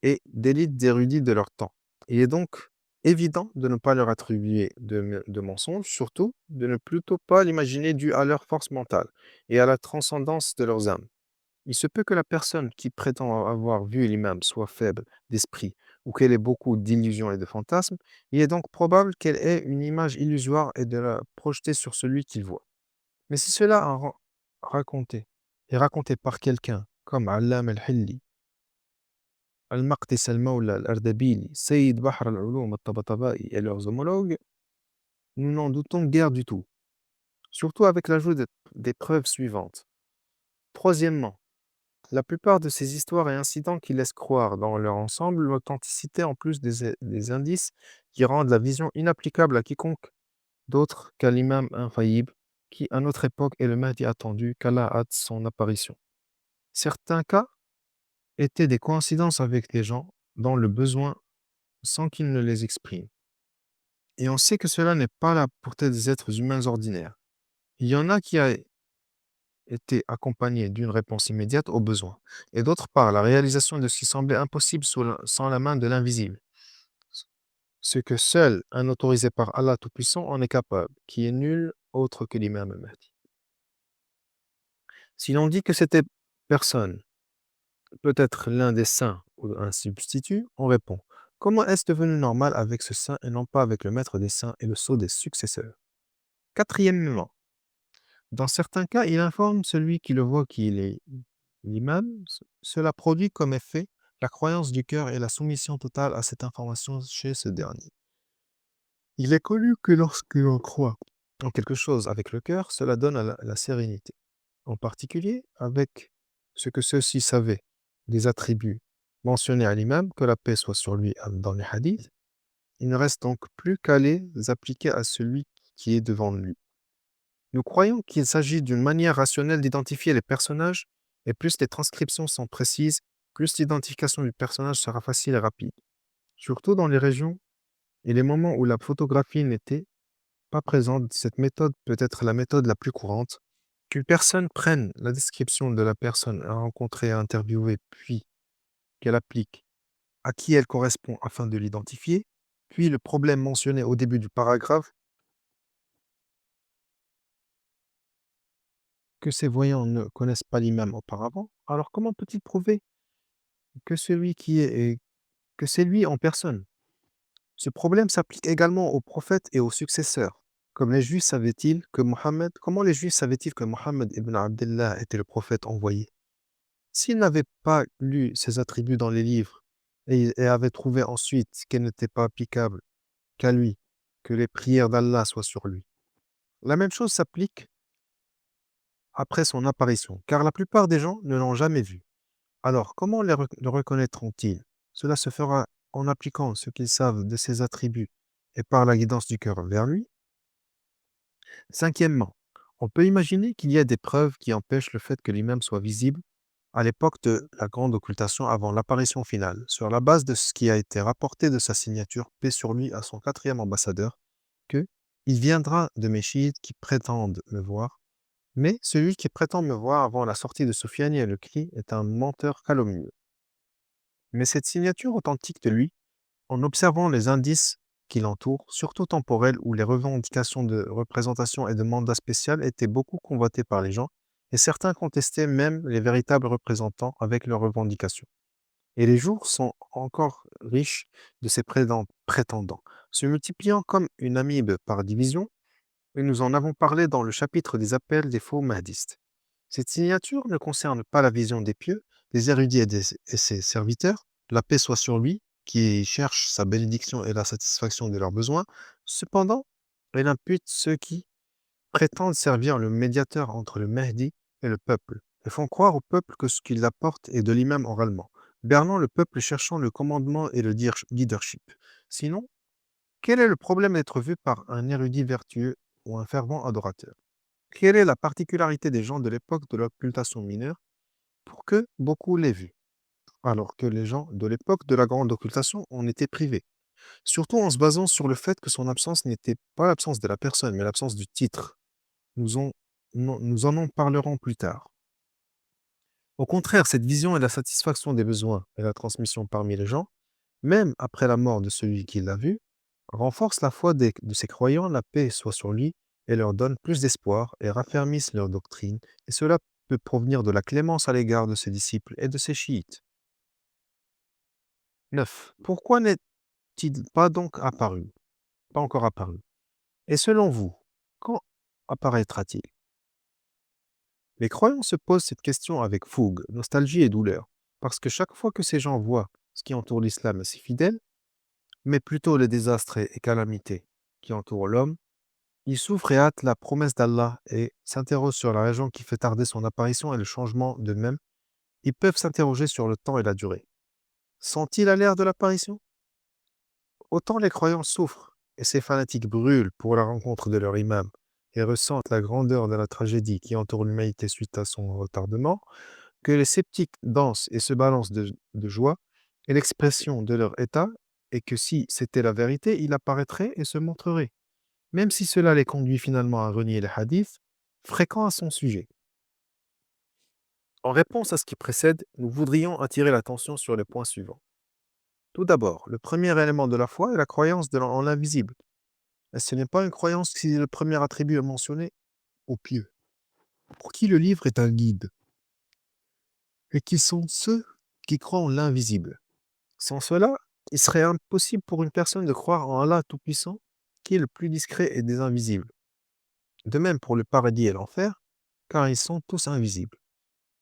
et d'élites d'érudits de leur temps. Il est donc évident de ne pas leur attribuer de mensonges, surtout de ne plutôt pas l'imaginer dû à leur force mentale et à la transcendance de leurs âmes. Il se peut que la personne qui prétend avoir vu l'imam soit faible d'esprit ou qu'elle ait beaucoup d'illusions et de fantasmes. Il est donc probable qu'elle ait une image illusoire et de la projeter sur celui qu'il voit. Mais si cela raconté est raconté par quelqu'un comme Allam al-Hilli, Al-Maqdis al-Mawla al-Ardabili, Sayyid Bahr al-Ulum al-Tabatabai et leurs homologues, nous n'en doutons guère du tout, surtout avec l'ajout des preuves suivantes. Troisièmement, la plupart de ces histoires et incidents qui laissent croire dans leur ensemble l'authenticité en plus des indices qui rendent la vision inapplicable à quiconque d'autre qu'à l'imam infaillible qui, à notre époque, est le Mahdi attendu qu'Allah hâte son apparition. Certains cas étaient des coïncidences avec des gens dans le besoin sans qu'ils ne les expriment. Et on sait que cela n'est pas la portée des êtres humains ordinaires. Il y en a qui a été accompagnés d'une réponse immédiate aux besoins, et d'autre part la réalisation de ce qui semblait impossible sans la main de l'invisible, ce que seul un autorisé par Allah Tout-Puissant en est capable, qui est nul autre que l'imam al-Mahdi. Si l'on dit que cette personne peut être l'un des saints ou un substitut, on répond: comment est-ce devenu normal avec ce saint et non pas avec le maître des saints et le sceau des successeurs? Quatrièmement, dans certains cas, il informe celui qui le voit qu'il est l'imam. Cela produit comme effet la croyance du cœur et la soumission totale à cette information chez ce dernier. Il est connu que lorsque l'on croit en quelque chose avec le cœur, cela donne à la sérénité. En particulier avec ce que ceux-ci savaient des attributs mentionnés à l'imam, que la paix soit sur lui dans les hadiths. Il ne reste donc plus qu'à les appliquer à celui qui est devant lui. Nous croyons qu'il s'agit d'une manière rationnelle d'identifier les personnages, et plus les transcriptions sont précises, plus l'identification du personnage sera facile et rapide. Surtout dans les régions et les moments où la photographie n'était pas présente, cette méthode peut être la méthode la plus courante. Qu'une personne prenne la description de la personne à rencontrer et à interviewer, puis qu'elle applique à qui elle correspond afin de l'identifier, puis le problème mentionné au début du paragraphe, que ces voyants ne connaissent pas l'imam auparavant, alors comment peut-il prouver que que c'est lui en personne? Ce problème s'applique également aux prophètes et aux successeurs. Comment les Juifs savaient-ils que Mohammed ibn Abdullah était le prophète envoyé? S'ils n'avaient pas lu ses attributs dans les livres et avaient trouvé ensuite qu'elles n'étaient pas applicables qu'à lui, que les prières d'Allah soient sur lui. La même chose s'applique après son apparition, car la plupart des gens ne l'ont jamais vu. Alors, comment le reconnaîtront-ils? Cela se fera en appliquant ce qu'ils savent de ses attributs et par la guidance du cœur vers lui. Cinquièmement, on peut imaginer qu'il y a des preuves qui empêchent le fait que l'imam soit visible à l'époque de la grande occultation avant l'apparition finale, sur la base de ce qui a été rapporté de sa signature, paix sur lui à son quatrième ambassadeur, que il viendra de mes chiites qui prétendent me voir, mais celui qui prétend me voir avant la sortie de Soufiane et le cri est un menteur calomnieux. Mais cette signature authentique de lui, en observant les indices qui l'entourent, surtout temporels où les revendications de représentation et de mandat spécial étaient beaucoup convoitées par les gens, et certains contestaient même les véritables représentants avec leurs revendications. Et les jours sont encore riches de ces prétendants, se multipliant comme une amibe par division, et nous en avons parlé dans le chapitre des appels des faux mahdistes. Cette signature ne concerne pas la vision des pieux, des érudits et ses serviteurs, la paix soit sur lui, qui cherche sa bénédiction et la satisfaction de leurs besoins. Cependant, elle impute ceux qui prétendent servir le médiateur entre le Mahdi et le peuple, et font croire au peuple que ce qu'il apporte est de l'imam oralement, bernant le peuple cherchant le commandement et le leadership. Sinon, quel est le problème d'être vu par un érudit vertueux ou un fervent adorateur? Quelle est la particularité des gens de l'époque de l'occultation mineure pour que beaucoup l'aient vu, alors que les gens de l'époque de la grande occultation en étaient privés? Surtout en se basant sur le fait que son absence n'était pas l'absence de la personne, mais l'absence du titre. Nous en parlerons plus tard. Au contraire, cette vision est la satisfaction des besoins et la transmission parmi les gens, même après la mort de celui qui l'a vu, renforce la foi de ses croyants, la paix soit sur lui, et leur donne plus d'espoir et raffermissent leur doctrine, et cela peut provenir de la clémence à l'égard de ses disciples et de ses chiites. 9. Pourquoi n'est-il pas donc apparu, pas encore apparu? Et selon vous, quand apparaîtra-t-il? Les croyants se posent cette question avec fougue, nostalgie et douleur, parce que chaque fois que ces gens voient ce qui entoure l'islam et ses fidèles, mais plutôt les désastres et calamités qui entourent l'homme, ils souffrent et hâtent la promesse d'Allah et s'interrogent sur la raison qui fait tarder son apparition et le changement de même. Ils peuvent s'interroger sur le temps et la durée. Sont-ils à l'ère de l'apparition? Autant les croyants souffrent et ces fanatiques brûlent pour la rencontre de leur imam et ressentent la grandeur de la tragédie qui entoure l'humanité suite à son retardement, que les sceptiques dansent et se balancent de joie, et l'expression de leur état est que si c'était la vérité, il apparaîtrait et se montrerait, même si cela les conduit finalement à renier les hadiths, fréquents à son sujet. En réponse à ce qui précède, nous voudrions attirer l'attention sur les points suivants. Tout d'abord, le premier élément de la foi est la croyance en l'invisible. Et ce n'est pas une croyance qui est le premier attribut à mentionner aux pieux, pour qui le livre est un guide, et qui sont ceux qui croient en l'invisible. Sans cela, il serait impossible pour une personne de croire en Allah Tout-Puissant, qui est le plus discret et des invisibles. De même pour le paradis et l'enfer, car ils sont tous invisibles.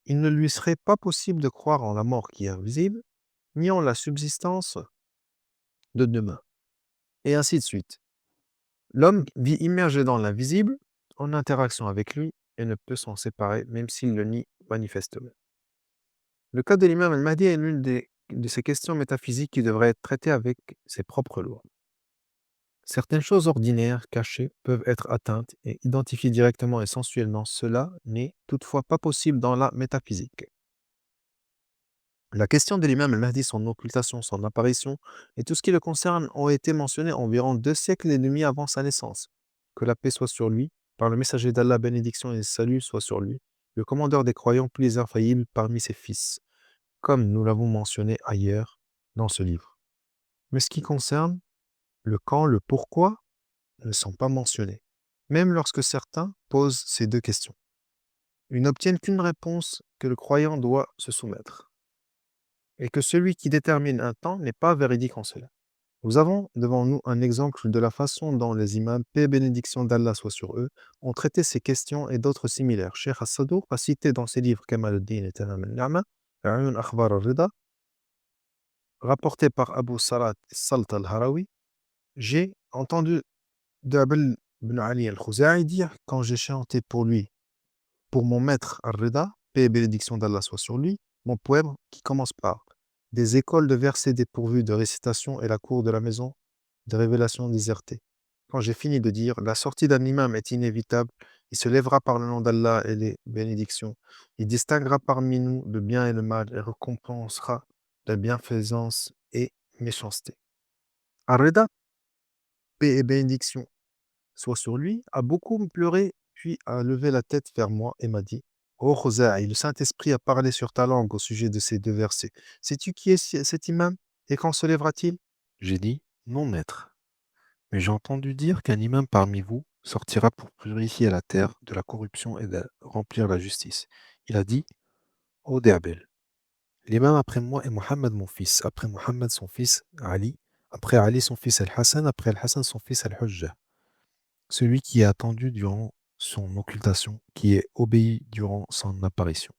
Il ne lui serait pas possible de croire en la mort qui est invisible, ni en la subsistance de demain, et ainsi de suite. L'homme vit immergé dans l'invisible, en interaction avec lui, et ne peut s'en séparer, même s'il le nie manifestement. Le cas de l'imam al-Mahdi est l'une de ces questions métaphysiques qui devraient être traitées avec ses propres lois. Certaines choses ordinaires, cachées, peuvent être atteintes et identifiées directement et sensuellement. Cela n'est toutefois pas possible dans la métaphysique. La question de l'imam al-Mahdi, son occultation, son apparition et tout ce qui le concerne ont été mentionnés environ 2 siècles et demi avant sa naissance. Que la paix soit sur lui, par le messager d'Allah, bénédiction et salut soit sur lui, le commandeur des croyants plus infaillible parmi ses fils, comme nous l'avons mentionné ailleurs dans ce livre. Mais ce qui concerne le quand, le pourquoi, ne sont pas mentionnés, même lorsque certains posent ces deux questions. Ils n'obtiennent qu'une réponse que le croyant doit se soumettre, et que celui qui détermine un temps n'est pas véridique en cela. Nous avons devant nous un exemple de la façon dont les imams, paix et bénédiction d'Allah soit sur eux, ont traité ces questions et d'autres similaires. Cheikh As-Sadour a cité dans ses livres Kamal al-Din et Tamam al-Ni'ma, Ayun Akhbar al-Rida, rapporté par Abu Salat Salt al-Harawi. J'ai entendu d'Abel ibn Ali al-Khuzai dire, quand j'ai chanté pour lui, pour mon maître al-Rida, paix et bénédiction d'Allah soit sur lui, mon poème qui commence par des écoles de versets dépourvus de récitation et la cour de la maison de révélation désertée. Quand j'ai fini de dire la sortie d'un imam est inévitable, il se lèvera par le nom d'Allah et les bénédictions. Il distinguera parmi nous le bien et le mal et récompensera la bienfaisance et méchanceté. Al-Rida, paix et bénédiction soit sur lui, a beaucoup pleuré, puis a levé la tête vers moi et m'a dit: Oh Khouzaï, le Saint-Esprit a parlé sur ta langue au sujet de ces 2 versets. Sais-tu qui est cet imam et quand se lèvera-t-il? J'ai dit: Non, maître, mais j'ai entendu dire qu'un imam parmi vous sortira pour purifier la terre de la corruption et de remplir la justice. Il a dit: Ô Diabel, l'imam après moi est Mohammed mon fils, après Mohammed son fils Ali, après Ali son fils Al-Hassan, après Al-Hassan son fils Al-Hujjah. Celui qui est attendu durant son occultation, qui est obéi durant son apparition.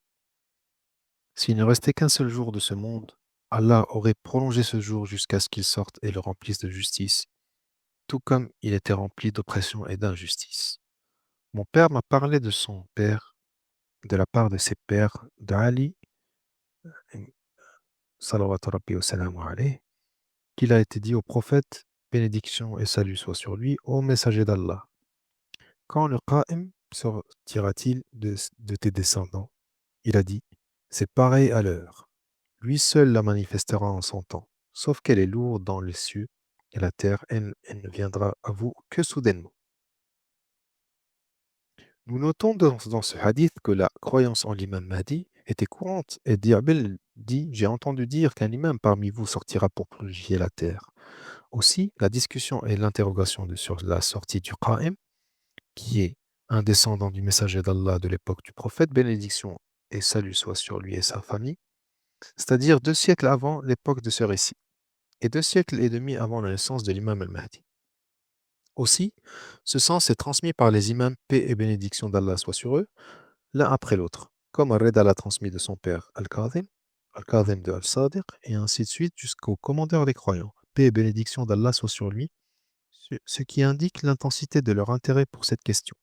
S'il ne restait qu'un seul jour de ce monde, Allah aurait prolongé ce jour jusqu'à ce qu'il sorte et le remplisse de justice, tout comme il était rempli d'oppression et d'injustice. Mon père m'a parlé de son père, de la part de ses pères, d'Ali, salawatu rabbi wa salamu alayh, qu'il a été dit au prophète, bénédiction et salut soit sur lui, ô messager d'Allah. Quand le Qa'im sortira-t-il de tes descendants? Il a dit, c'est pareil à l'heure. Lui seul la manifestera en son temps, sauf qu'elle est lourde dans les cieux et la terre, elle ne viendra à vous que soudainement. Nous notons dans ce hadith que la croyance en l'imam Mahdi était courante et Diabel dit, j'ai entendu dire qu'un imam parmi vous sortira pour purifier la terre. Aussi, la discussion et l'interrogation sur la sortie du Qa'im, qui est un descendant du messager d'Allah de l'époque du prophète, bénédiction et salut soit sur lui et sa famille, c'est-à-dire 2 siècles avant l'époque de ce récit, et 2 siècles et demi avant la naissance de l'imam al-Mahdi. Aussi, ce sens est transmis par les imams, paix et bénédiction d'Allah soit sur eux, l'un après l'autre, comme Al-Rida l'a transmis de son père Al-Kadhim, Al-Kadhim de Al-Sadiq, et ainsi de suite jusqu'au commandeur des croyants, paix et bénédiction d'Allah soit sur lui, ce qui indique l'intensité de leur intérêt pour cette question.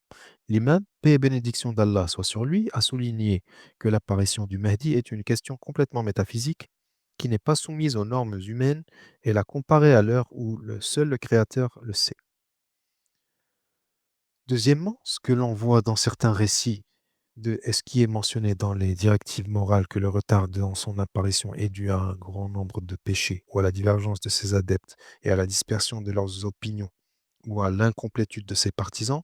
L'imam, paix et bénédiction d'Allah soit sur lui, a souligné que l'apparition du Mahdi est une question complètement métaphysique qui n'est pas soumise aux normes humaines et l'a comparée à l'heure où seul le Créateur le sait. Deuxièmement, ce que l'on voit dans certains récits et ce qui est mentionné dans les directives morales que le retard dans son apparition est dû à un grand nombre de péchés ou à la divergence de ses adeptes et à la dispersion de leurs opinions ou à l'incomplétude de ses partisans,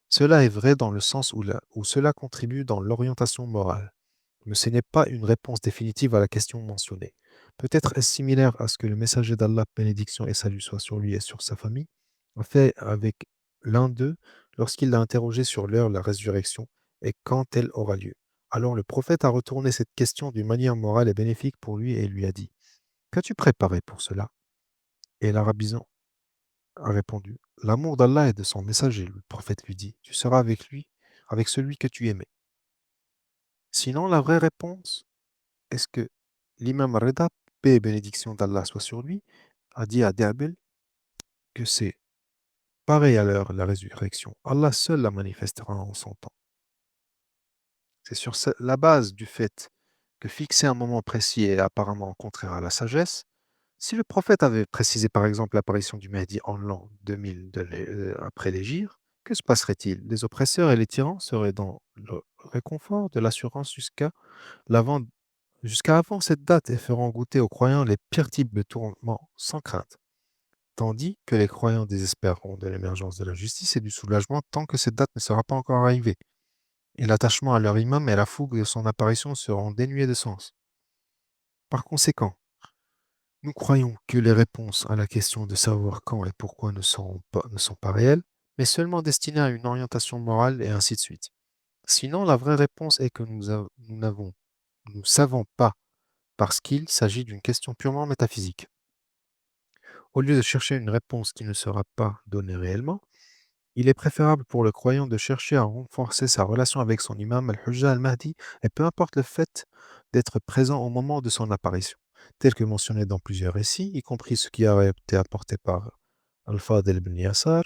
cela est vrai dans le sens où cela contribue dans l'orientation morale. Mais ce n'est pas une réponse définitive à la question mentionnée. Peut-être est-ce similaire à ce que le messager d'Allah, bénédiction et salut soit sur lui et sur sa famille, a fait avec l'un d'eux lorsqu'il l'a interrogé sur l'heure de la résurrection et quand elle aura lieu. Alors le prophète a retourné cette question d'une manière morale et bénéfique pour lui et lui a dit: Qu'as-tu préparé pour cela? Et l'arabisant a répondu: L'amour d'Allah et de son messager. Le prophète lui dit: Tu seras avec lui, avec celui que tu aimais. Sinon, la vraie réponse, est-ce que l'imam Reda, paix et bénédiction d'Allah soit sur lui, a dit à Diabel que c'est pareil à l'heure de la résurrection. Allah seul la manifestera en son temps. C'est sur la base du fait que fixer un moment précis est apparemment contraire à la sagesse. Si le prophète avait précisé par exemple l'apparition du Mahdi en l'an 2000 après l'Hégire, que se passerait-il? Les oppresseurs et les tyrans seraient dans le réconfort de l'assurance l'avant- jusqu'à avant cette date et feront goûter aux croyants les pires types de tourments sans crainte, tandis que les croyants désespéreront de l'émergence de la justice et du soulagement tant que cette date ne sera pas encore arrivée, et l'attachement à leur imam et la fougue de son apparition seront dénués de sens. Par conséquent, nous croyons que les réponses à la question de savoir quand et pourquoi ne sont pas réelles, mais seulement destinées à une orientation morale et ainsi de suite. Sinon, la vraie réponse est que nous savons pas parce qu'il s'agit d'une question purement métaphysique. Au lieu de chercher une réponse qui ne sera pas donnée réellement, il est préférable pour le croyant de chercher à renforcer sa relation avec son imam al-Hujjah al-Mahdi, et peu importe le fait d'être présent au moment de son apparition, tel que mentionné dans plusieurs récits, y compris ce qui a été apporté par Al-Fadl ibn Yasar.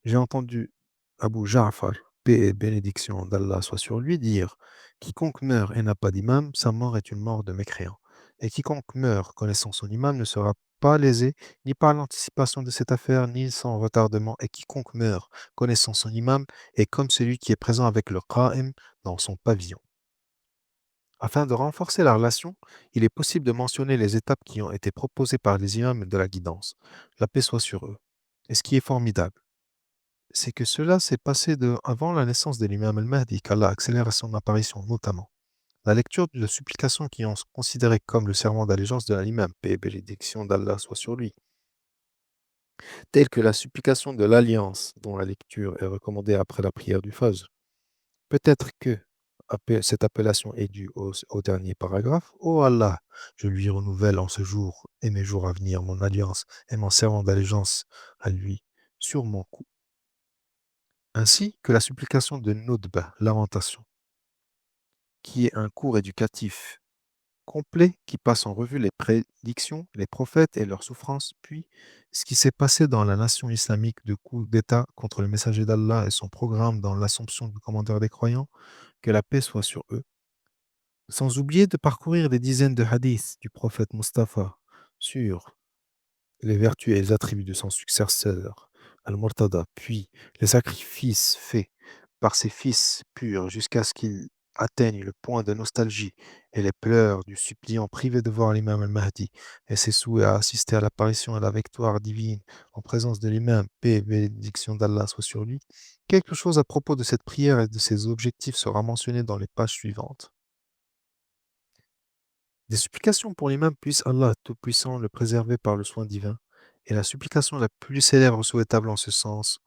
J'ai entendu Abu Ja'far, paix et bénédiction d'Allah soit sur lui, dire: Quiconque meurt et n'a pas d'imam, sa mort est une mort de mécréant. Et quiconque meurt connaissant son imam ne sera pas lésé ni par l'anticipation de cette affaire, ni son retardement. Et quiconque meurt connaissant son imam est comme celui qui est présent avec le Qa'im dans son pavillon. Afin de renforcer la relation, il est possible de mentionner les étapes qui ont été proposées par les imams de la guidance. La paix soit sur eux. Et ce qui est formidable, c'est que cela s'est passé avant la naissance de l'imam al-Mahdi, qu'Allah accélère son apparition, notamment. La lecture de supplications qui ont considéré comme le serment d'allégeance de l'imam, paix et bénédiction d'Allah soit sur lui. telles que la supplication de l'alliance, dont la lecture est recommandée après la prière du Fajr. Peut-être que cette appellation est due au dernier paragraphe. Ô Allah, je lui renouvelle en ce jour et mes jours à venir mon alliance et mon serment d'allégeance à lui sur mon cou. Ainsi que la supplication de Nodba, lamentation, qui est un cours éducatif complet qui passe en revue les prédictions, les prophètes et leurs souffrances, puis ce qui s'est passé dans la nation islamique de coup d'État contre le messager d'Allah et son programme dans l'assomption du commandeur des croyants, que la paix soit sur eux. Sans oublier de parcourir des dizaines de hadiths du prophète Mustapha sur les vertus et les attributs de son successeur, Al-Murtada, puis les sacrifices faits par ses fils purs jusqu'à ce qu'ils atteignent le point de nostalgie et les pleurs du suppliant privé de voir l'imam al-Mahdi et ses souhaits à assister à l'apparition et à la victoire divine en présence de l'imam, paix et bénédiction d'Allah soit sur lui. Quelque chose à propos de cette prière et de ses objectifs sera mentionné dans les pages suivantes. Des supplications pour l'imam puisse Allah Tout-Puissant le préserver par le soin divin. Et la supplication la plus célèbre souhaitable en ce sens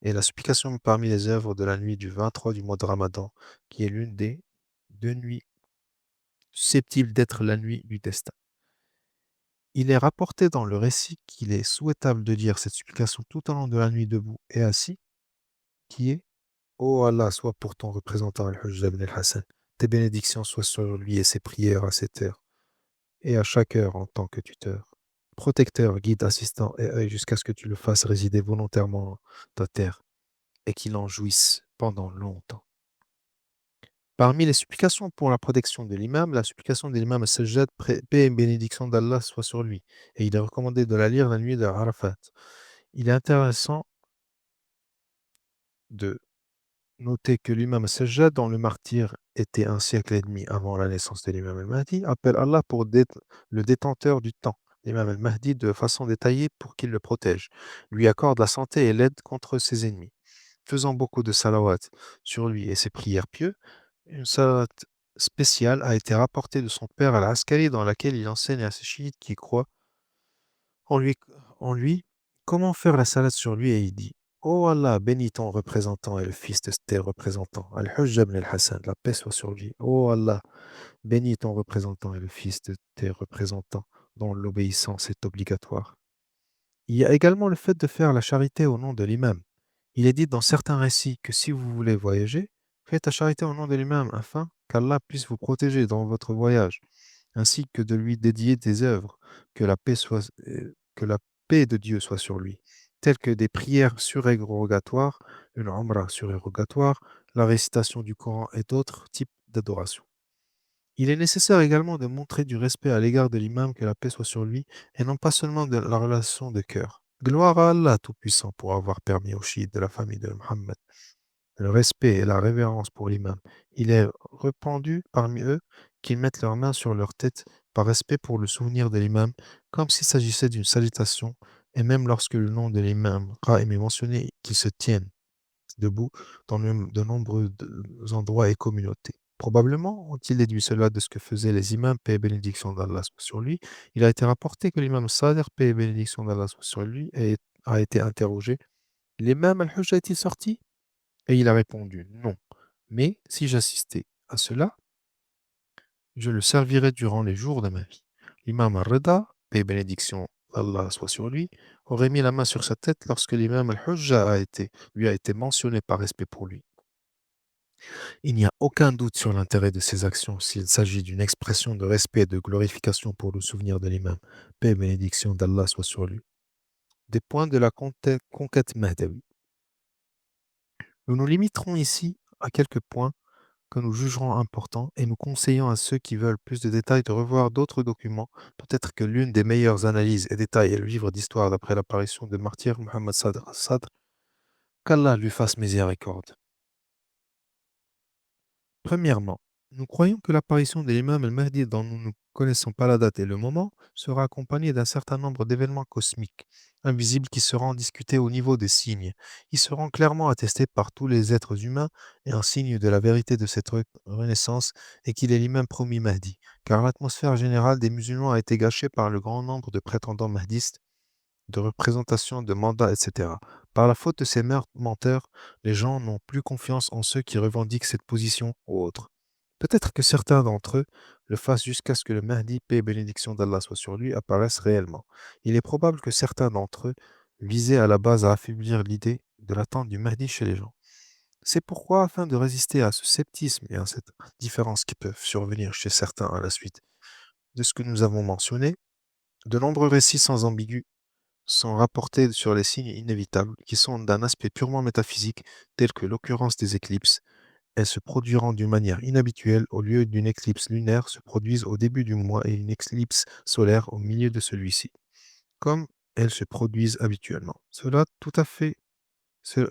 est la supplication parmi les œuvres de la nuit du 23 du mois de Ramadan, qui est l'une des 2 nuits susceptibles d'être la nuit du destin. Il est rapporté dans le récit qu'il est souhaitable de dire cette supplication tout au long de la nuit debout et assis, qui est Ô Allah, sois pour ton représentant Al-Hujjaj ibn al-Hassan, tes bénédictions soient sur lui et ses prières à cette heure, et à chaque heure en tant que tuteur. Protecteur, guide, assistant et œil jusqu'à ce que tu le fasses résider volontairement ta terre et qu'il en jouisse pendant longtemps. Parmi les supplications pour la protection de l'imam, la supplication de l'imam al-Sajjad, paix et bénédiction d'Allah soit sur lui, et il est recommandé de la lire la nuit de Arafat. Il est intéressant de noter que l'imam al-Sajjad, dont le martyr était un siècle et demi avant la naissance de l'imam al-Mahdi, appelle Allah pour le détenteur du temps, l'imam al-Mahdi, de façon détaillée pour qu'il le protège, lui accorde la santé et l'aide contre ses ennemis. Faisant beaucoup de salawat sur lui et ses prières pieuses, une salawat spéciale a été rapportée de son père al-Askari dans laquelle il enseigne à ses chiites qui croient en lui, en lui comment faire la salade sur lui et il dit Ô Allah, bénis ton représentant et le fils de tes représentants, Al-Hujjaj ibn al-Hassan, la paix soit sur lui. Ô Allah, bénis ton représentant et le fils de tes représentants, dont l'obéissance est obligatoire. Il y a également le fait de faire la charité au nom de l'imam. Il est dit dans certains récits que si vous voulez voyager, faites la charité au nom de l'imam afin qu'Allah puisse vous protéger dans votre voyage, ainsi que de lui dédier des œuvres, que la paix de Dieu soit sur lui, telles que des prières surérogatoires, une umrah surérogatoire, la récitation du Coran et d'autres types d'adoration. Il est nécessaire également de montrer du respect à l'égard de l'imam, que la paix soit sur lui, et non pas seulement de la relation de cœur. Gloire à Allah Tout-Puissant pour avoir permis aux chiites de la famille de Mohammed le respect et la révérence pour l'imam. Il est répandu parmi eux qu'ils mettent leurs mains sur leur tête par respect pour le souvenir de l'imam, comme s'il s'agissait d'une salutation, et même lorsque le nom de l'imam Qa'im est mentionné, qu'ils se tiennent debout dans de nombreux endroits et communautés. Probablement ont-ils déduit cela de ce que faisaient les imams, paix et bénédiction d'Allah soit sur lui. Il a été rapporté que l'imam Sadr, paix et bénédiction d'Allah soit sur lui, a été interrogé. L'imam al-Hujjah est-il sorti? Et il a répondu non. Mais si j'assistais à cela, je le servirais durant les jours de ma vie. L'imam al-Rida, paix et bénédiction d'Allah soit sur lui, aurait mis la main sur sa tête lorsque l'imam al-Hujjah lui a été mentionné par respect pour lui. Il n'y a aucun doute sur l'intérêt de ces actions s'il s'agit d'une expression de respect et de glorification pour le souvenir de l'imam. Paix et bénédiction d'Allah soit sur lui. Des points de la conquête Mahdawi. Nous nous limiterons ici à quelques points que nous jugerons importants et nous conseillons à ceux qui veulent plus de détails de revoir d'autres documents. Peut-être que l'une des meilleures analyses et détails est le livre d'histoire d'après l'apparition de martyr Mohammed Sadr. Qu'Allah lui fasse miséricorde. Premièrement, nous croyons que l'apparition de l'imam al-Mahdi dont nous ne connaissons pas la date et le moment sera accompagnée d'un certain nombre d'événements cosmiques, invisibles qui seront discutés au niveau des signes. Ils seront clairement attestés par tous les êtres humains et un signe de la vérité de cette renaissance est qu'il est l'imam promis Mahdi, car l'atmosphère générale des musulmans a été gâchée par le grand nombre de prétendants mahdistes de représentation, de mandat, etc. Par la faute de ces menteurs, les gens n'ont plus confiance en ceux qui revendiquent cette position ou autre. Peut-être que certains d'entre eux le fassent jusqu'à ce que le Mahdi, paix et bénédiction d'Allah soit sur lui, apparaisse réellement. Il est probable que certains d'entre eux visaient à la base à affaiblir l'idée de l'attente du Mahdi chez les gens. C'est pourquoi, afin de résister à ce sceptisme et à cette différence qui peuvent survenir chez certains à la suite de ce que nous avons mentionné, de nombreux récits sans ambigu sont rapportés sur les signes inévitables qui sont d'un aspect purement métaphysique, tels que l'occurrence des éclipses. Elles se produiront d'une manière inhabituelle au lieu d'une éclipse lunaire se produisent au début du mois et une éclipse solaire au milieu de celui-ci, comme elles se produisent habituellement. Ce